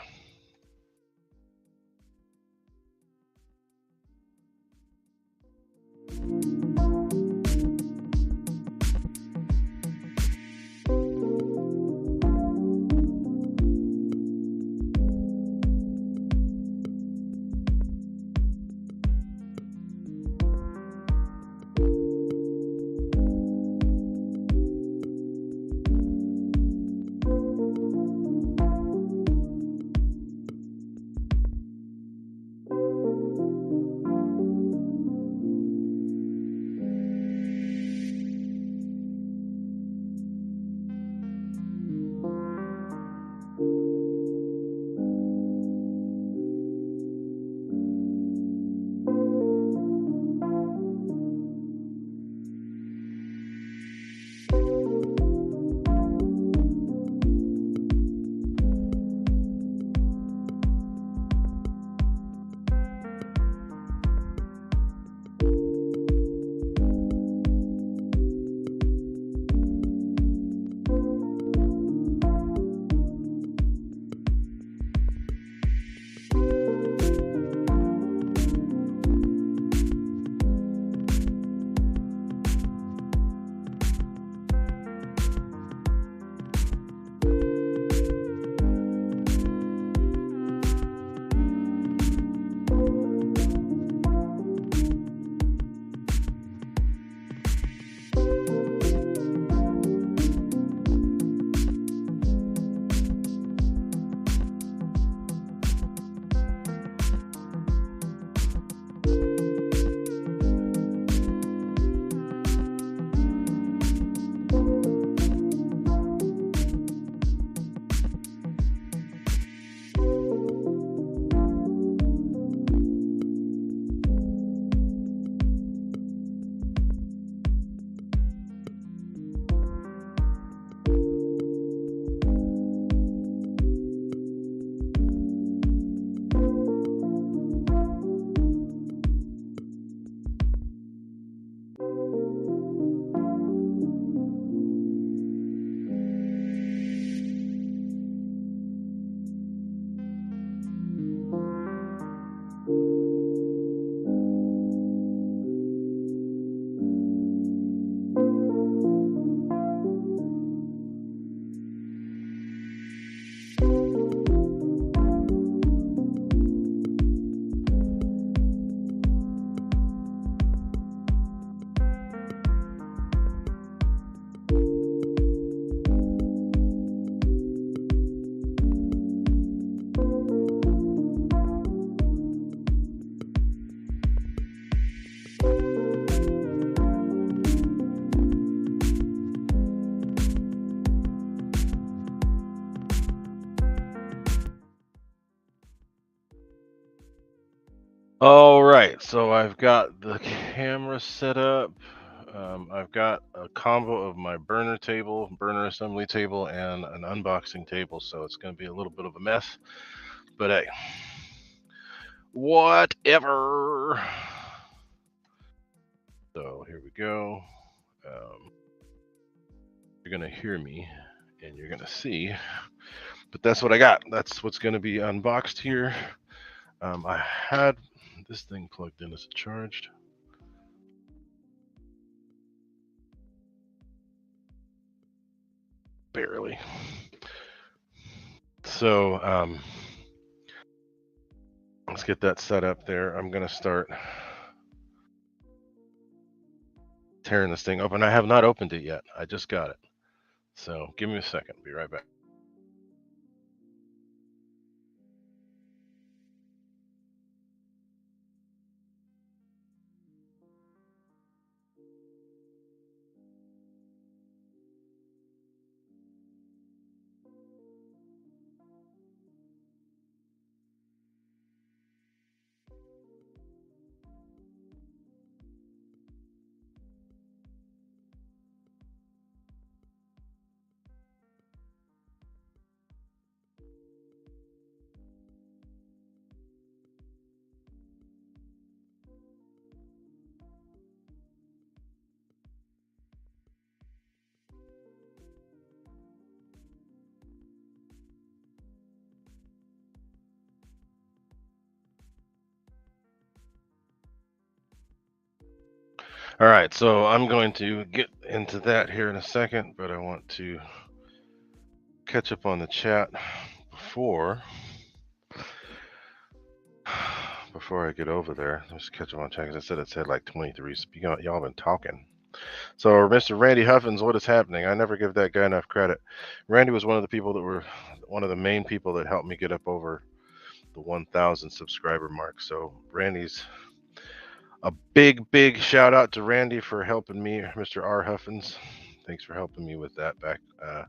All right, so I've got the camera set up. I've got a combo of my burner table, burner assembly table, and an unboxing table, so it's going to be a little bit of a mess. But hey, whatever. So here we go. You're going to hear me, and you're going to see. But that's what I got. That's what's going to be unboxed here. I had this thing plugged in. Is it charged? Barely. So let's get that set up there. I'm going to start tearing this thing open. I have not opened it yet. I just got it. So give me a second. Be right back. All right, so I'm going to get into that here in a second, but I want to catch up on the chat before I get over there. Let's catch up on chat because I said it said like 23. So y'all been talking. So Mr. Randy Huffins, what is happening? I never give that guy enough credit. Randy was one of the people that were one of the main people that helped me get up over the 1,000 subscriber mark. So Randy's a big shout out to Randy for helping me, Mr. R. Huffins. Thanks for helping me with that back. I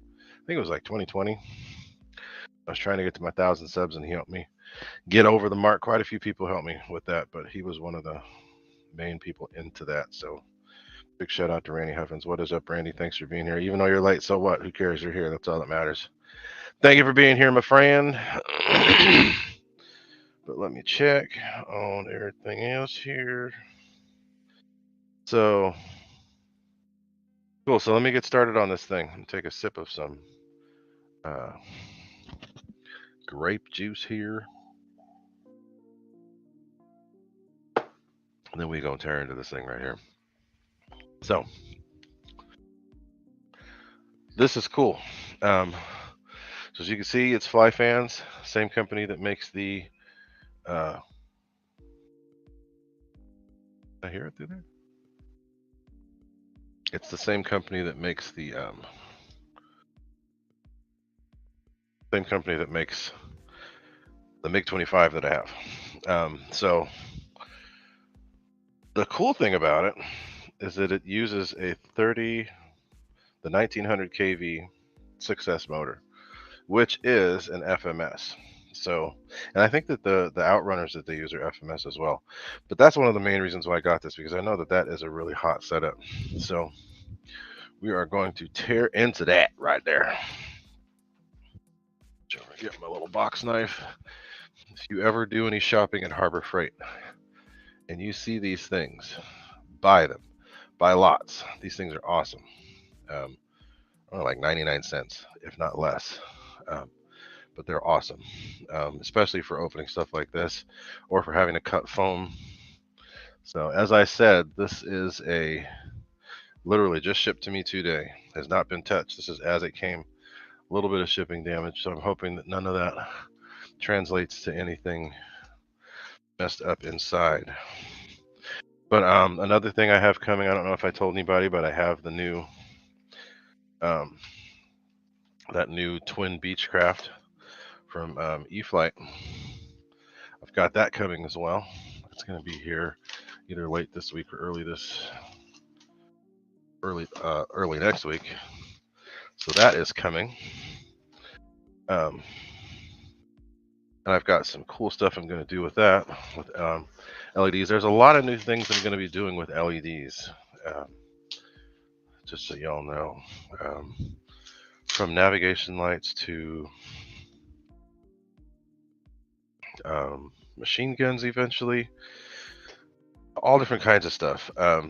think it was like 2020. I was trying to get to my 1,000 subs, and he helped me get over the mark. Quite a few people helped me with that, but he was one of the main people into that. So big shout out to Randy Huffins. What is up, Randy? Thanks for being here. Even though you're late, so what? Who cares? You're here. That's all that matters. Thank you for being here, my friend. But let me check on everything else here. So cool. So let me get started on this thing. Take a sip of some grape juice here. And then we gonna tear into this thing right here. So this is cool. So as you can see, it's Fly Fans, same company that makes the. I hear it through there. It's the same company that makes the. Same company that makes the MiG-25 that I have. So the cool thing about it is that it uses the 1900 kV Success motor, which is an FMS. So, and I think that the Outrunners that they use are FMS as well. But that's one of the main reasons why I got this, because I know that that is a really hot setup. So we are going to tear into that right there. Get my little box knife. If you ever do any shopping at Harbor Freight and you see these things, buy them. Buy lots. These things are awesome. Like 99 cents, if not less. But they're awesome, especially for opening stuff like this or for having to cut foam. So as I said, this is literally just shipped to me today. Has not been touched. This is as it came. A little bit of shipping damage, so I'm hoping that none of that translates to anything messed up inside. But another thing I have coming, I don't know if I told anybody, but I have the new that new twin Beechcraft from E-Flight. I've got that coming as well. It's going to be here either late this week or early next week. So that is coming. And I've got some cool stuff I'm going to do with that, with LEDs. There's a lot of new things I'm going to be doing with LEDs, just so y'all know. From navigation lights to machine guns eventually. All different kinds of stuff. I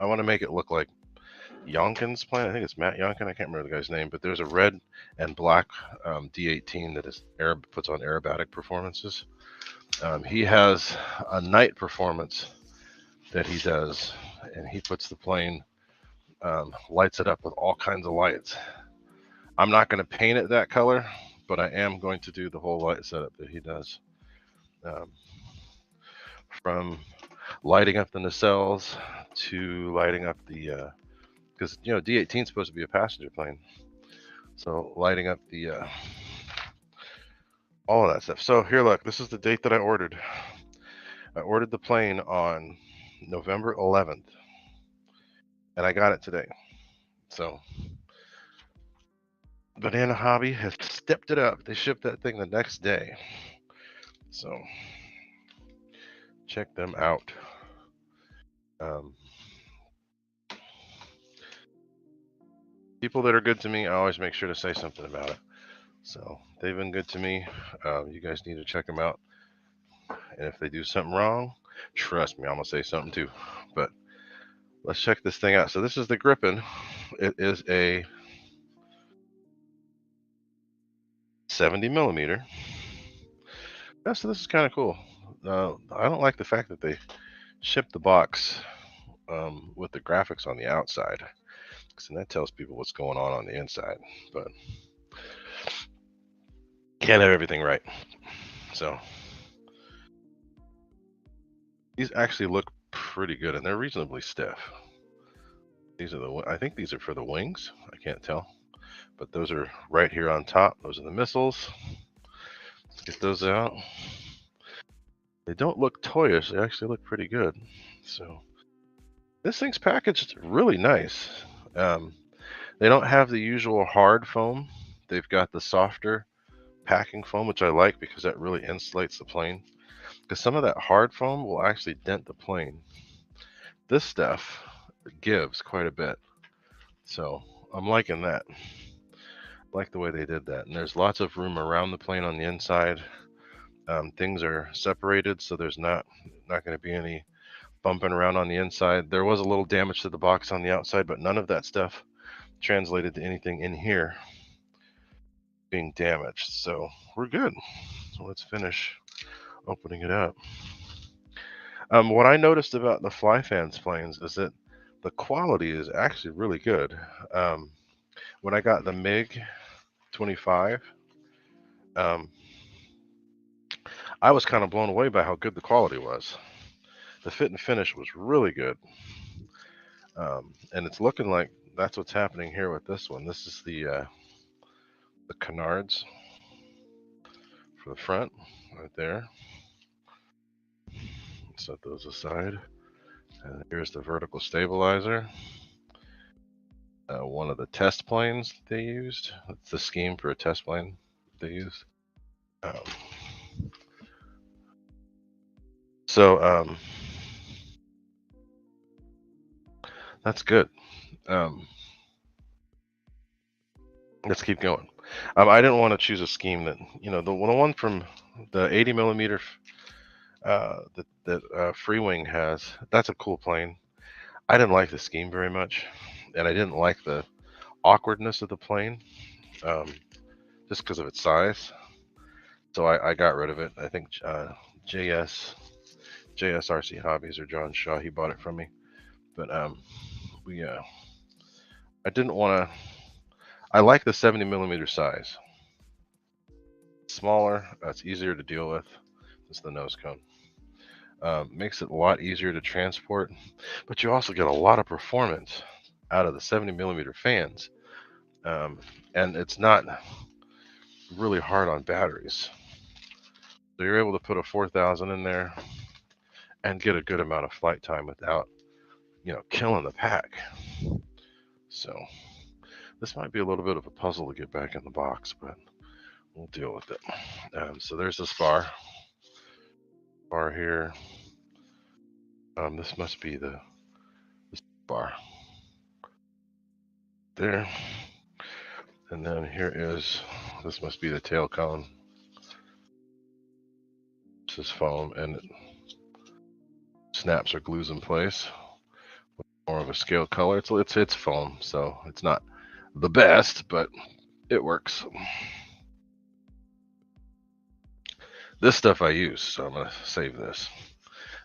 want to make it look like Yonkin's plane. I think it's Matt Yonkin. I can't remember the guy's name, but there's a red and black D18 that is puts on aerobatic performances. He has a night performance that he does, and he puts the plane, lights it up with all kinds of lights. I'm not going to paint it that color, but I am going to do the whole light setup that he does. From lighting up the nacelles to lighting up the, because D18 is supposed to be a passenger plane, so lighting up the all of that stuff. So here, look, this is the date that I ordered. I ordered the plane on November 11th, and I got it today. So Banana Hobby has stepped it up. They shipped that thing the next day. So check them out. People that are good to me, I always make sure to say something about it. So they've been good to me. You guys need to check them out. And if they do something wrong, trust me, I'm going to say something too. But let's check this thing out. So this is the Griffin. It is a 70 millimeter. So this is kind of cool. I don't like the fact that they shipped the box with the graphics on the outside, because that tells people what's going on the inside. But can't have everything right. So these actually look pretty good, and they're reasonably stiff. These are I think these are for the wings. I can't tell, but those are right here on top. Those are the missiles. Let's get those out. They don't look toyish. They actually look pretty good. So this thing's packaged really nice. They don't have the usual hard foam. They've got the softer packing foam, which I like because that really insulates the plane. Because some of that hard foam will actually dent the plane. This stuff gives quite a bit. So I'm liking that. I like the way they did that. And there's lots of room around the plane on the inside. Things are separated, so there's not going to be any bumping around on the inside. There was a little damage to the box on the outside, but none of that stuff translated to anything in here being damaged. So we're good. So let's finish opening it up. What I noticed about the Flyfans planes is that the quality is actually really good. When I got the MiG 25, I was kind of blown away by how good the quality was. The fit and finish was really good. And it's looking like that's what's happening here with this one. This is the canards for the front right there. Set those aside. And here's the vertical stabilizer. One of the test planes they used. It's the scheme for a test plane they used. So that's good. Let's keep going. I didn't want to choose a scheme that, the one from the 80 millimeter that Freewing has. That's a cool plane. I didn't like the scheme very much, and I didn't like the awkwardness of the plane, just because of its size. So I got rid of it. I think JSRC Hobbies, or John Shaw, he bought it from me. But I didn't want to. I like the 70 millimeter size. Smaller, it's easier to deal with. It's the nose cone. Makes it a lot easier to transport, but you also get a lot of performance out of the 70 millimeter fans, and it's not really hard on batteries. So you're able to put a 4000 in there and get a good amount of flight time without, killing the pack. So this might be a little bit of a puzzle to get back in the box, but we'll deal with it. So there's the spar here. This must be the spar there. And then here is, this must be the tail cone. This is foam, and it snaps or glues in place. More of a scale color. It's foam, so it's not the best, but it works. This stuff I use, so I'm gonna save this.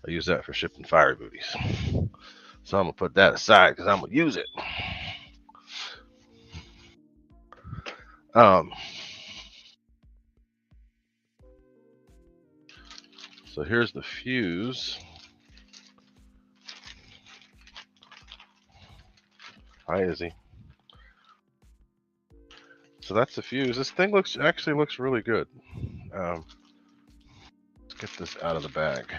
I use that for shipping fire booties. So I'm gonna put that aside because I'm gonna use it. So here's the fuse. Hi, Izzy. So that's the fuse. This thing actually looks really good. Let's get this out of the bag.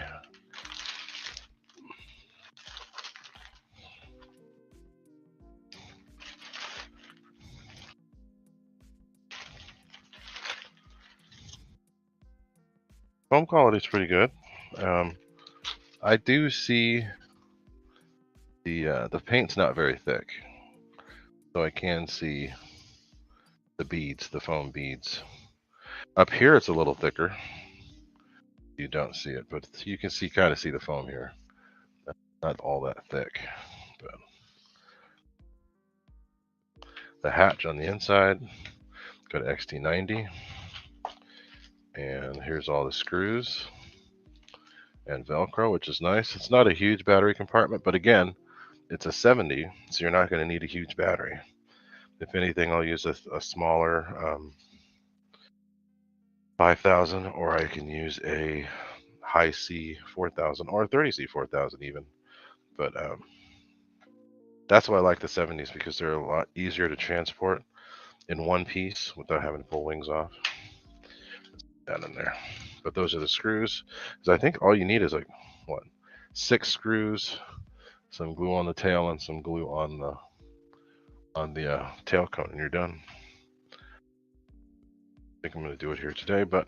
Foam quality is pretty good. I do see the paint's not very thick, so I can see the beads, the foam beads. Up here it's a little thicker. You don't see it, but you can kind of see the foam here. Not all that thick, but the hatch on the inside, got XT90, and here's all the screws and Velcro, which is nice. It's not a huge battery compartment, but again, it's a 70, so you're not going to need a huge battery. If anything, I'll use a smaller 5000, or I can use a high C 4000 or 30C 4000 even. But that's why I like the 70s, because they're a lot easier to transport in one piece without having to pull wings off. Down in there. But those are the screws. Because I think all you need is like, what, 6 screws, some glue on the tail, and some glue on the tail cone, and you're done. I think I'm going to do it here today, but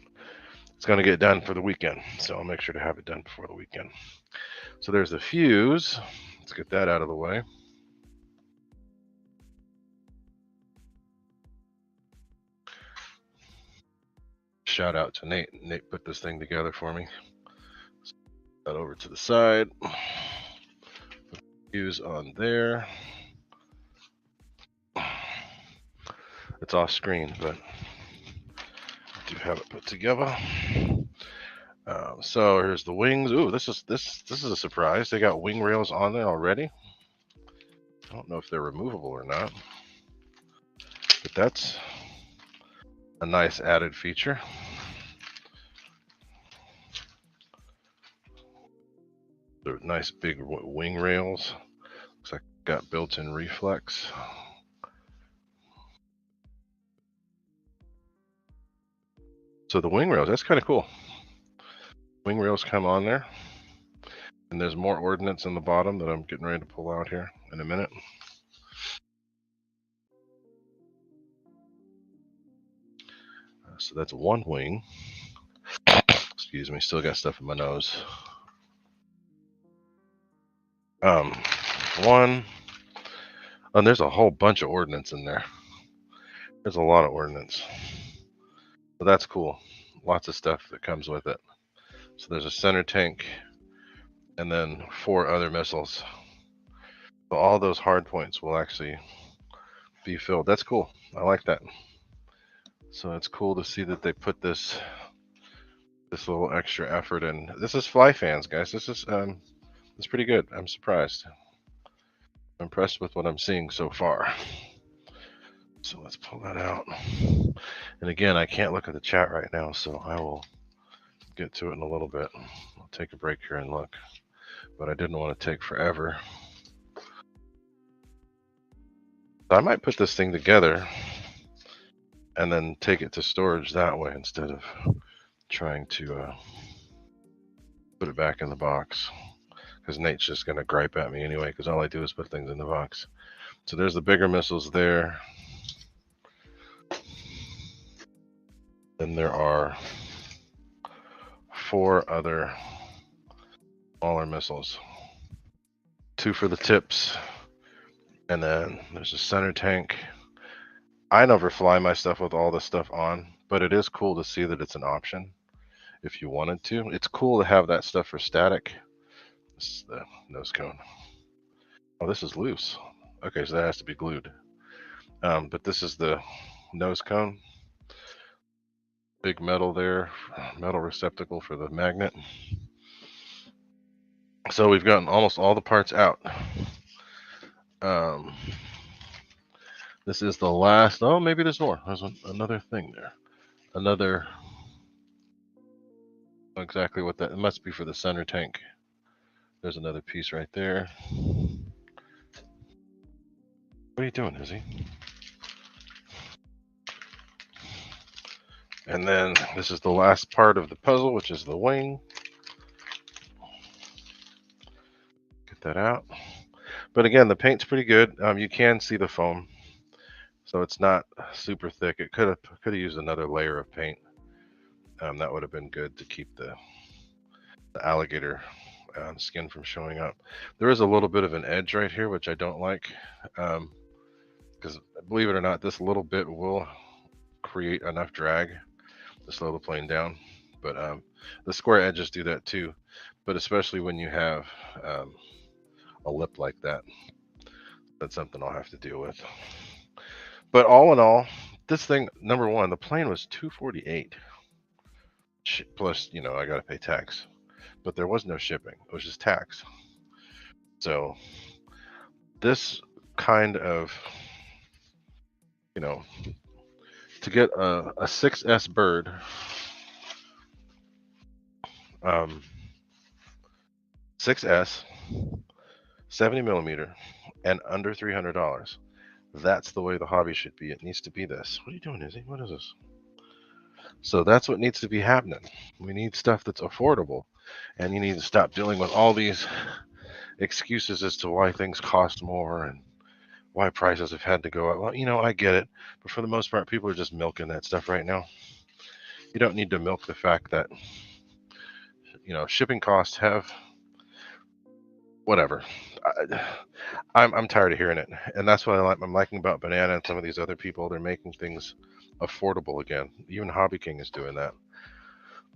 it's going to get done for the weekend, so I'll make sure to have it done before the weekend. So there's the fuse. Let's get that out of the way. Shout out to Nate. Nate put this thing together for me. Put that over to the side. Put the fuse on there. It's off screen, but I do have it put together. So here's the wings. Ooh, this is a surprise. They got wing rails on there already. I don't know if they're removable or not, but that's a nice added feature. They're nice big wing rails. Looks like got built-in reflex. So the wing rails, that's kind of cool. Wing rails come on there, and there's more ordnance in the bottom that I'm getting ready to pull out here in a minute. So that's one wing. Excuse me, still got stuff in my nose. One, and there's a whole bunch of ordnance in there. There's a lot of ordnance. So that's cool. Lots of stuff that comes with it. So there's a center tank, and then 4 other missiles. So all those hard points will actually be filled. That's cool. I like that. So it's cool to see that they put this little extra effort in. This is fly fans, guys. This is it's pretty good. I'm surprised. I'm impressed with what I'm seeing so far. So let's pull that out. And again, I can't look at the chat right now, so I will get to it in a little bit. I'll take a break here and look. But I didn't want to take forever. I might put this thing together and then take it to storage that way instead of trying to put it back in the box, because Nate's just going to gripe at me anyway, because all I do is put things in the box. So there's the bigger missiles there. Then there are 4 other smaller missiles. 2 for the tips, and then there's a center tank. I never fly my stuff with all this stuff on, but it is cool to see that it's an option if you wanted to. It's cool to have that stuff for static. This is the nose cone. Oh, this is loose. Okay, so that has to be glued. But this is the nose cone. Big metal there, metal receptacle for the magnet. So we've gotten almost all the parts out. This is the last. Oh, maybe there's more. There's another thing there. Another. Exactly what that. It must be for the center tank. There's another piece right there. What are you doing, Izzy? And then this is the last part of the puzzle, which is the wing. Get that out. But again, the paint's pretty good. You can see the foam, so it's not super thick. It could have used another layer of paint. That would have been good to keep the alligator skin from showing up. There is a little bit of an edge right here, which I don't like, because believe it or not, this little bit will create enough drag to slow the plane down. But the square edges do that too. But especially when you have a lip like that, that's something I'll have to deal with. But all in all, this thing, number one, the plane was $248. Plus, I got to pay tax. But there was no shipping. It was just tax. So this kind of, to get a 6S bird, 6S, 70 millimeter, and under $300. That's the way the hobby should be. It needs to be this. What are you doing, Izzy? What is this? So that's what needs to be happening. We need stuff that's affordable, and you need to stop dealing with all these excuses as to why things cost more and why prices have had to go up. Well, I get it, but for the most part, people are just milking that stuff right now. You don't need to milk the fact that, shipping costs have whatever. I'm tired of hearing it, and that's what I'm liking about Banana and some of these other people. They're making things affordable again. Even Hobby King is doing that.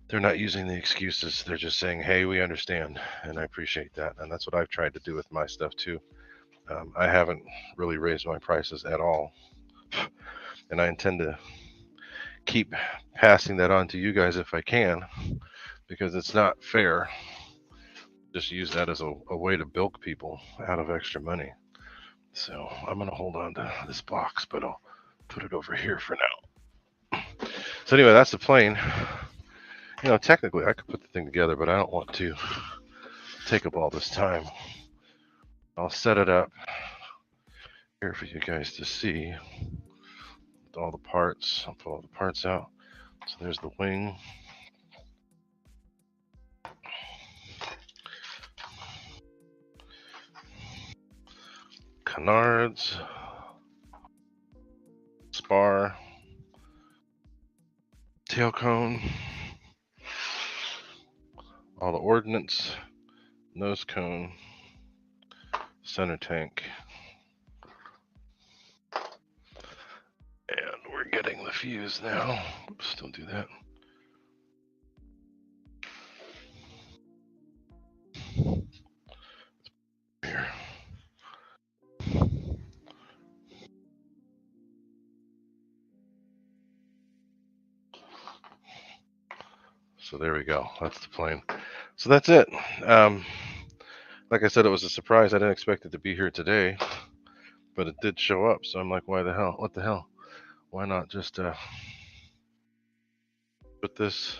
They're not using the excuses. They're just saying, hey, we understand, and I appreciate that. And that's what I've tried to do with my stuff too. I haven't really raised my prices at all, and I intend to keep passing that on to you guys if I can, because it's not fair. Just use that as a way to bilk people out of extra money. So I'm going to hold on to this box, but I'll put it over here for now. So anyway, that's the plane. Technically I could put the thing together, but I don't want to take up all this time. I'll set it up here for you guys to see all the parts. I'll pull all the parts out. So there's the wing. Canards. Spar. Tail cone. All the ordnance. Nose cone. Center tank. And we're getting the fuse now. Oops, don't do that. Here. So there we go. That's the plane. So that's it. Like I said, it was a surprise. I didn't expect it to be here today, but it did show up. So I'm like, why the hell? What the hell? Why not just put this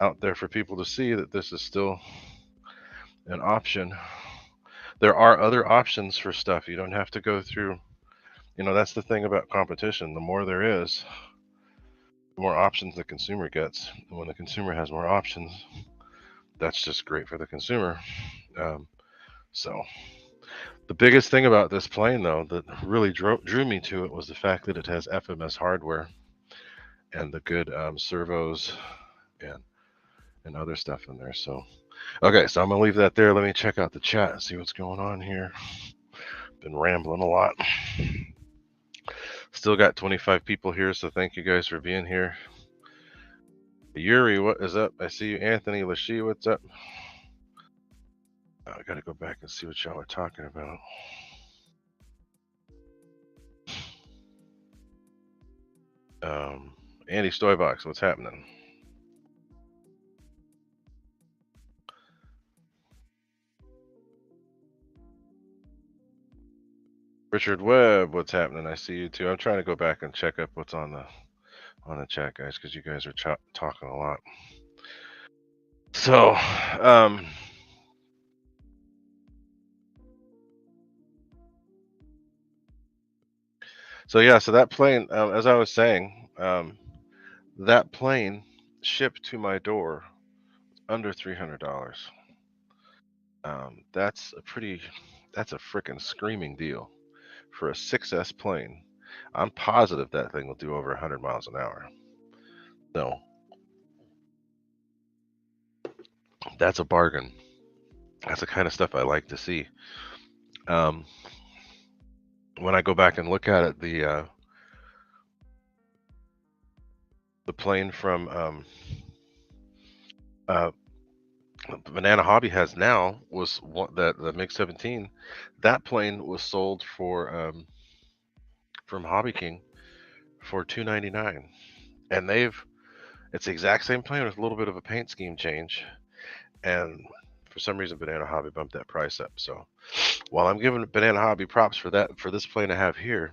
out there for people to see that this is still an option. There are other options for stuff. You don't have to go through, that's the thing about competition. The more there is, the more options the consumer gets. And when the consumer has more options, that's just great for the consumer. So the biggest thing about this plane, though, that really drew me to it was the fact that it has FMS hardware. and the good servos and other stuff in there. So, okay, so I'm gonna leave that there. Let me check out the chat and see what's going on here. Been rambling a lot. Still got 25 people here, so thank you guys for being here. Yuri, what is up? I see you. Anthony Lachey, what's up? I gotta go back and see what y'all are talking about. Andy Stoybox, what's happening? Richard Webb, what's happening? I see you too. I'm trying to go back and check up what's on the chat, guys, because you guys are talking a lot. So, so that plane, as I was saying, that plane shipped to my door under $300. That's a freaking screaming deal for a 6S plane. I'm positive that thing will do over 100 miles an hour. So that's a bargain. That's the kind of stuff I like to see. When I go back and look at it, the plane from Banana Hobby has now was the MiG-17. That plane was sold for from Hobby King for $299, and it's the exact same plane with a little bit of a paint scheme change, and for some reason Banana Hobby bumped that price up. So while I'm giving Banana Hobby props for this plane I have here,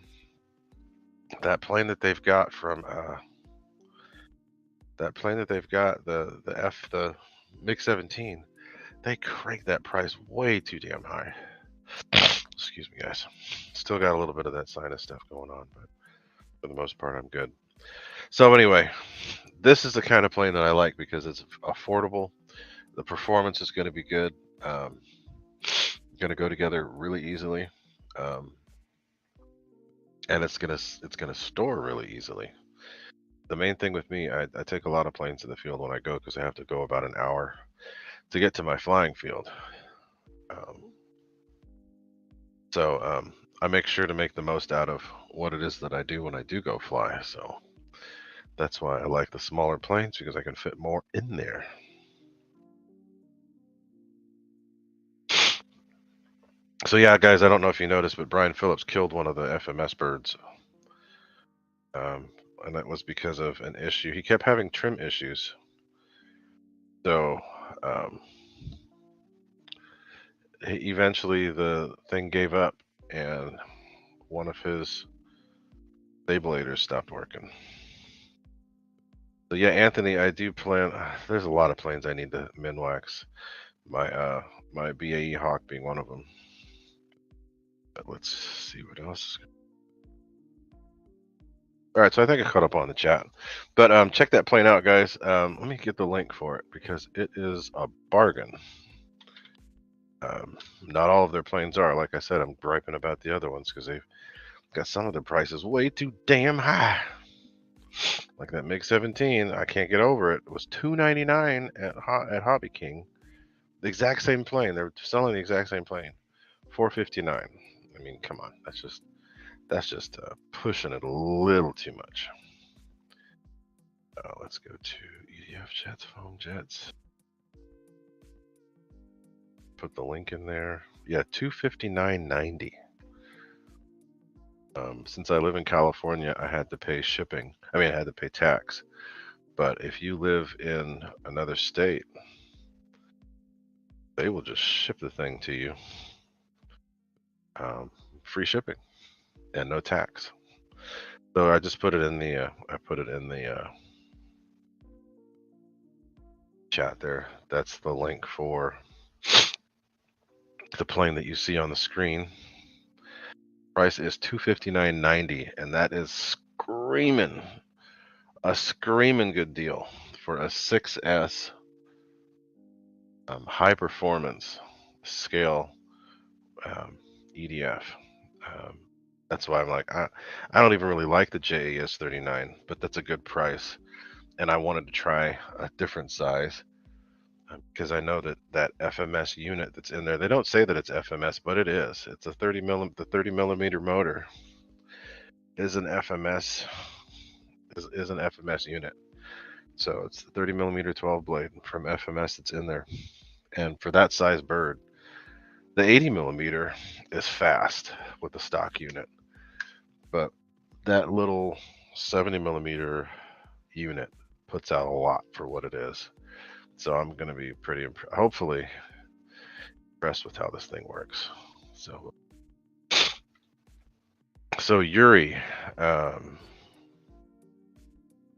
that plane that they've got from the MiG-17, they cranked that price way too damn high. Excuse me, guys. Still got a little bit of that sinus stuff going on, but for the most part, I'm good. So anyway, this is the kind of plane that I like because it's affordable. The performance is going to be good. Going to go together really easily, and it's gonna store really easily. The main thing with me, I take a lot of planes to the field when I go because I have to go about an hour to get to my flying field. So I make sure to make the most out of what it is that I do when I do go fly. So that's why I like the smaller planes, because I can fit more in there. So yeah, guys, I don't know if you noticed, but Brian Phillips killed one of the FMS birds. And that was because of an issue. He kept having trim issues. So eventually the thing gave up, and one of his stabilators stopped working. So yeah, Anthony, I do plan. There's a lot of planes I need to min wax. My BAE Hawk being one of them. But let's see what else. All right, so I think I caught up on the chat, but check that plane out, guys. Let me get the link for it because it is a bargain. Not all of their planes are. Like I said, I'm griping about the other ones because they've got some of the prices way too damn high. Like that MiG-17, I can't get over it. It was $299 at Hobby King. The exact same plane. They're selling the exact same plane, $459. I mean, come on. That's just pushing it a little too much. Let's go to EDF jets, foam jets. Put the link in there. Yeah, $259.90. Since I live in California, I had to pay shipping. I mean, I had to pay tax. But if you live in another state, they will just ship the thing to you. Free shipping and no tax. So I just put it in the chat there. That's the link for the plane that you see on the screen. Price is $259.90, and that is a screaming good deal for a 6S high performance scale EDF. That's why I'm like, I don't even really like the JAS 39, but that's a good price. And I wanted to try a different size because I know that that FMS unit that's in there, they don't say that it's FMS, but it is. It's a 30 millimeter motor is an FMS is an FMS unit. So it's the 30 millimeter 12 blade from FMS that's in there. And for that size bird, the 80 millimeter is fast with the stock unit, but that little 70 millimeter unit puts out a lot for what it is. So I'm going to be hopefully impressed with how this thing works. So Yuri, um,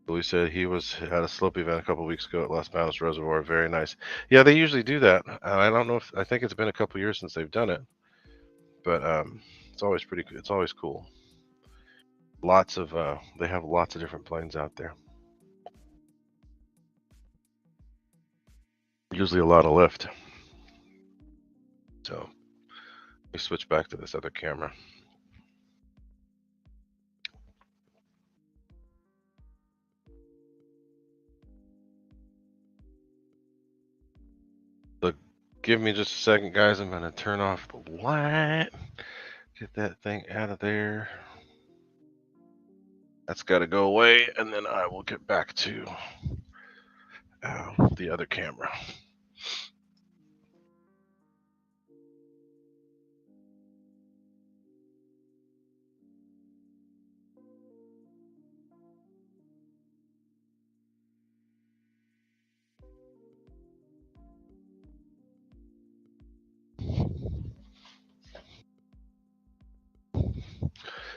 Louis said he had a slope event a couple weeks ago at Los Banos Reservoir. Very nice. Yeah, they usually do that. I don't know if I think it's been a couple years since they've done it, but it's always pretty. It's always cool. Lots of they have lots of different planes out there. Usually a lot of lift. So let me switch back to this other camera. So give me just a second, guys. I'm gonna turn off the light. Get that thing out of there. That's got to go away, and then I will get back to the other camera.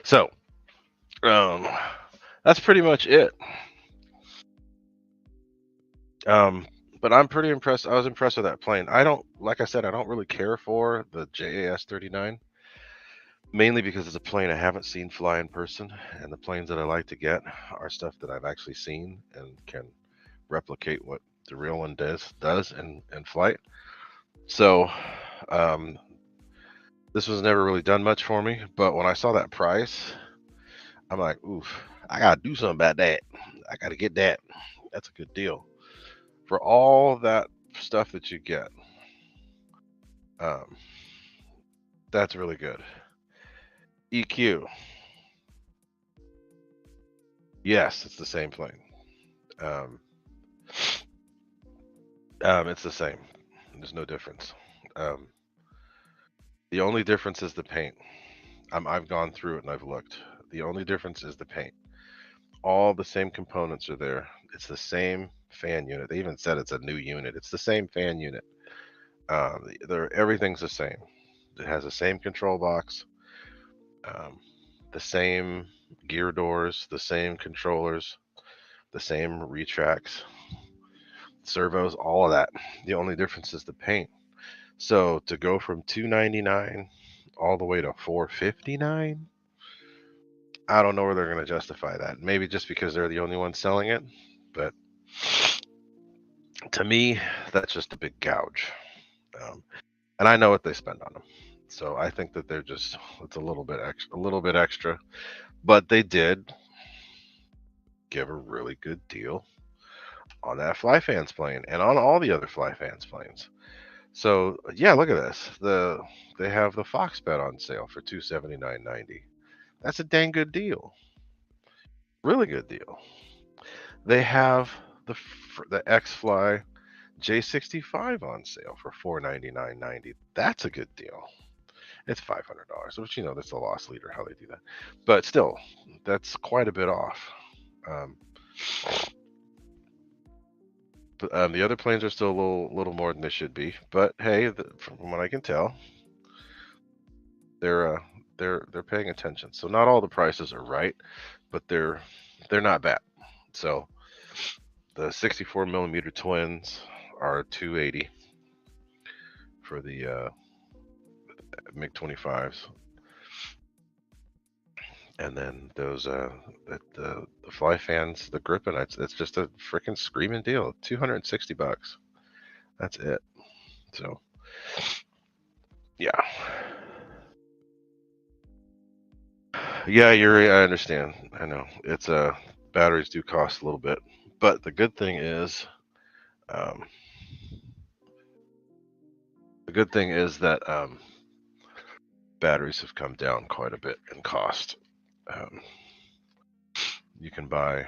So, that's pretty much it. But I'm pretty impressed. I was impressed with that plane. Like I said, I don't really care for the JAS 39, mainly because it's a plane I haven't seen fly in person, and the planes that I like to get are stuff that I've actually seen and can replicate what the real one does in flight. So, um, this was never really done much for me. But when I saw that price, I'm like, oof, I gotta do something about that. I gotta get that. That's a good deal for all that stuff that you get. Um, that's really good. EQ, yes, it's the same plane. Um, it's the same. There's no difference. Um, the only difference is the paint. I've gone through it and I've looked. The only difference is the paint. All the same components are there. It's the same fan unit. They even said it's a new unit. It's the same fan unit. Everything's the same. It has the same control box, um, the same gear doors, the same controllers, the same retracts, servos, all of that. The only difference is the paint. So to go from $299 all the way to $459, I don't know where they're going to justify that. Maybe just because they're the only ones selling it, but to me, that's just a big gouge. And I know what they spend on them. So I think that it's a little bit extra, but they did give a really good deal on that Flyfans plane and on all the other Flyfans planes. So yeah, look at this. They have the Fox bed on sale for $279.90. That's a dang good deal. Really good deal. They have the X Fly J65 on sale for $499.90. That's a good deal. It's $500, which that's a loss leader how they do that, but still, that's quite a bit off. Um, the other planes are still a little more than they should be, but hey, from what I can tell, they're they're paying attention. So not all the prices are right, but they're not bad. So the 64 millimeter twins are 280 for the MiG 25s, and then those the fly fans, the Grippin, it's just a freaking screaming deal. $260. That's it. So yeah. Yeah, I understand. I know it's batteries do cost a little bit, but the good thing is, um, that batteries have come down quite a bit in cost. Um, you can buy,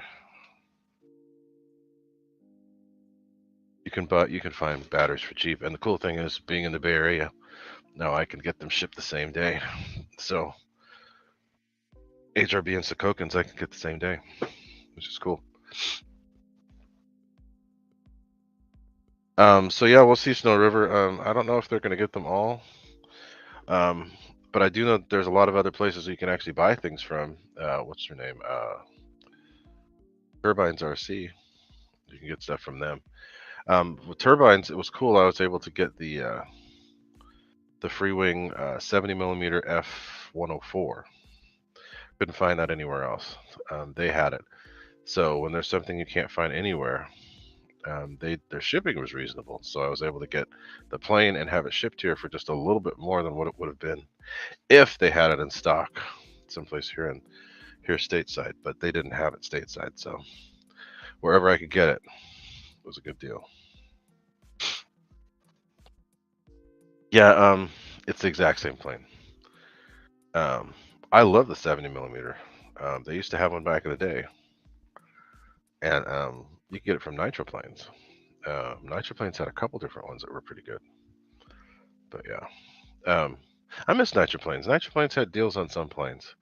you can find batteries for cheap, and the cool thing is, being in the Bay Area, now I can get them shipped the same day. So HRB and Secocans I can get the same day, which is cool. So yeah, we'll see Snow River. I don't know if they're going to get them all. Um, but I do know that there's a lot of other places you can actually buy things from. What's her name? Turbines RC. You can get stuff from them. With Turbines, it was cool. I was able to get the freewing 70 millimeter F104. Couldn't find that anywhere else. They had it. So when there's something you can't find anywhere, their shipping was reasonable. So I was able to get the plane and have it shipped here for just a little bit more than what it would have been if they had it in stock someplace here stateside. But they didn't have it stateside, so wherever I could get it was a good deal. Yeah, it's the exact same plane. I love the 70 millimeter. They used to have one back in the day, and you could get it from Nitroplanes. Nitroplanes had a couple different ones that were pretty good, but yeah. I miss Nitroplanes. Nitroplanes had deals on some planes,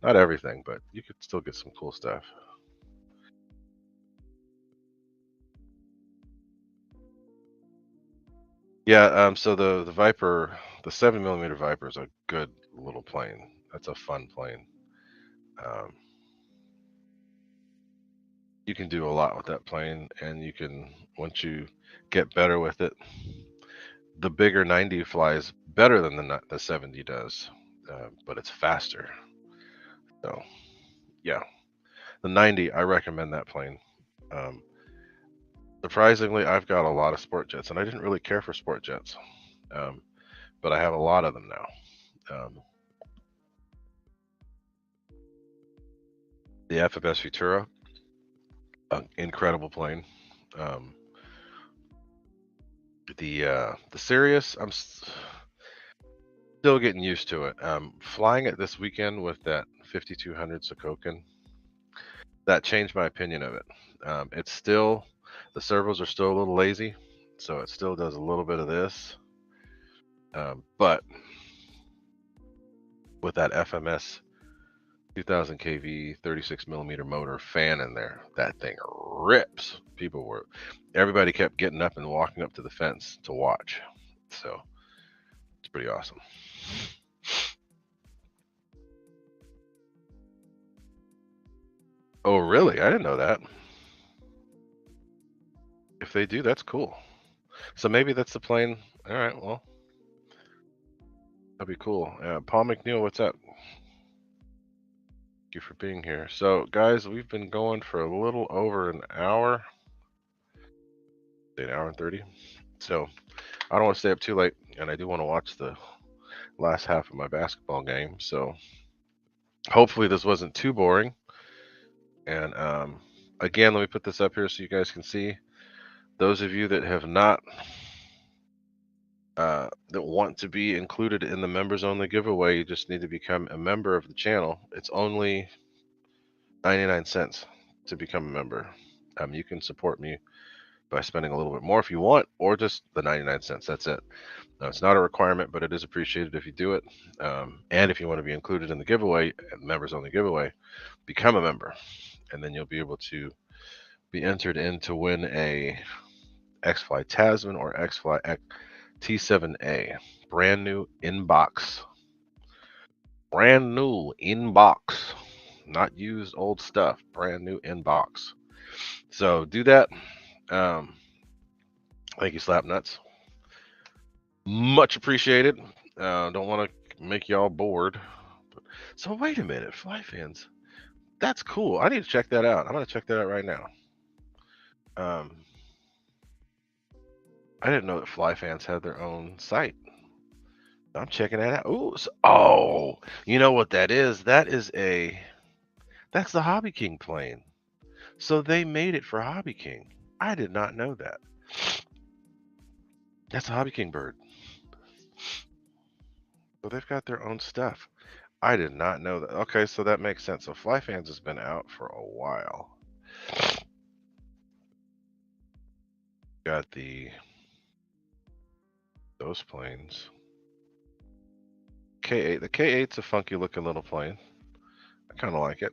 not everything, but you could still get some cool stuff. Yeah. So the Viper, the 7 millimeter Viper is a good little plane. That's a fun plane. Um, you can do a lot with that plane, and you can, once you get better with it, the bigger 90 flies better than the 70 does, but it's faster. So yeah, the 90, I recommend that plane. Um, Surprisingly, I've got a lot of sport jets, and I didn't really care for sport jets, um, but I have a lot of them now. The FFS Futura, an incredible plane. Um, the Sirius, I'm still getting used to it. Flying it this weekend with that 5200 Sokokin, that changed my opinion of it. It's still, the servos are still a little lazy, so it still does a little bit of this. But with that FMS 2000 kV 36 millimeter motor fan in there, that thing rips. Everybody kept getting up and walking up to the fence to watch. So it's pretty awesome. Oh, really? I didn't know that. If they do, that's cool. So maybe that's the plane. All right, well, that'd be cool. Paul McNeil, what's up? Thank you for being here. So, guys, we've been going for a little over an hour, an hour and 30. So, I don't want to stay up too late, and I do want to watch the last half of my basketball game. So, hopefully, this wasn't too boring. And again, let me put this up here so you guys can see. Those of you that have not, that want to be included in the members only giveaway, you just need to become a member of the channel. It's only 99 cents to become a member. You can support me by spending a little bit more if you want, or just the 99 cents. That's it. Now, it's not a requirement, but it is appreciated if you do it. And if you want to be included in the giveaway, members only giveaway, become a member, and then you'll be able to be entered in to win a X-Fly Tasman or X-Fly T7A, brand new inbox, not used old stuff, brand new inbox. So do that. Thank you, Slap Nuts. Much appreciated. Don't want to make y'all bored. So wait a minute, Fly fans. That's cool. I need to check that out. I'm gonna check that out right now. I didn't know that Fly fans had their own site. I'm checking that out. Ooh, oh, you know what that is? That's the Hobby King plane. So they made it for Hobby King. I did not know that. That's a Hobby King bird. So they've got their own stuff. I did not know that. Okay, so that makes sense. So Flyfans has been out for a while. Got those planes. K8. The K8's a funky looking little plane. I kind of like it.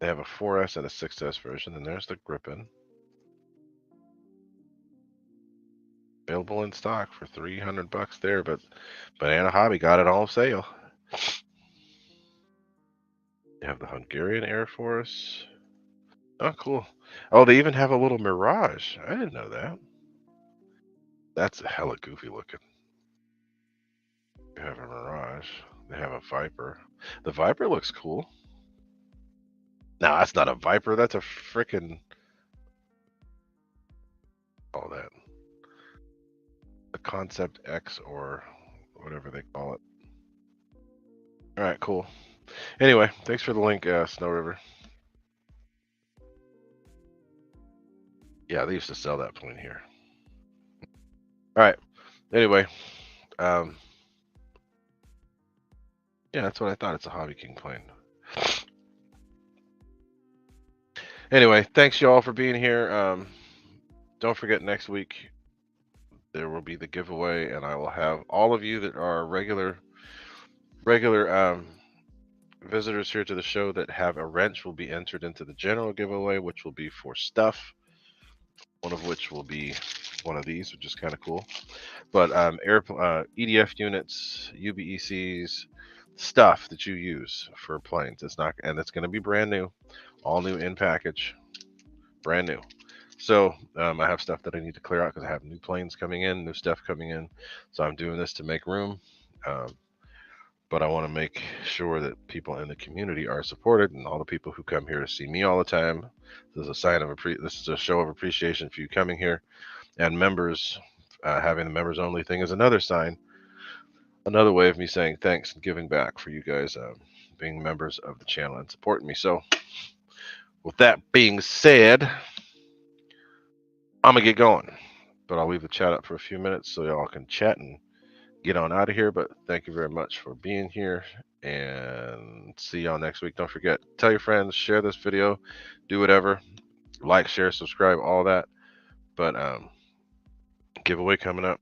They have a 4S and a 6S version, and there's the Gripen. Available in stock for $300 there, but Banana Hobby got it on sale. They have the Hungarian Air Force. Oh, cool. Oh, they even have a little Mirage. I didn't know that. That's a hella goofy looking. They have a Mirage. They have a Viper. The Viper looks cool. No, that's not a Viper. That's a freaking... all that. The Concept X or whatever they call it. All right, cool. Anyway, thanks for the link, Snow River. Yeah, they used to sell that plane here. All right. Anyway, yeah, that's what I thought. It's a Hobby King plane. Anyway, thanks y'all for being here. Don't forget, next week there will be the giveaway, and I will have all of you that are regular visitors here to the show that have a wrench will be entered into the general giveaway, which will be for stuff. One of which will be one of these, which is kind of cool. But EDF units, UBECs, stuff that you use for planes. It's not, and it's going to be brand new, all new in package, brand new. So I have stuff that I need to clear out because I have new planes coming in, new stuff coming in. So I'm doing this to make room. But I want to make sure that people in the community are supported, and all the people who come here to see me all the time. This is a sign of this is a show of appreciation for you coming here, and members having the members only thing is another sign, another way of me saying thanks and giving back for you guys being members of the channel and supporting me. So, with that being said, I'm gonna get going, but I'll leave the chat up for a few minutes so y'all can chat and get on out of here. But thank you very much for being here, and see y'all next week. Don't forget, tell your friends, share this video, do whatever, like, share, subscribe, all that. But giveaway coming up.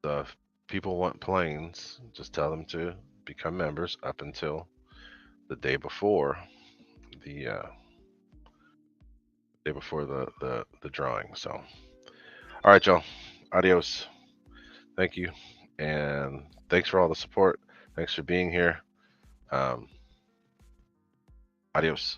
If people want planes, just tell them to become members up until the day before the drawing. So, all right, y'all. Adios. Thank you, and thanks for all the support. Thanks for being here. Adios.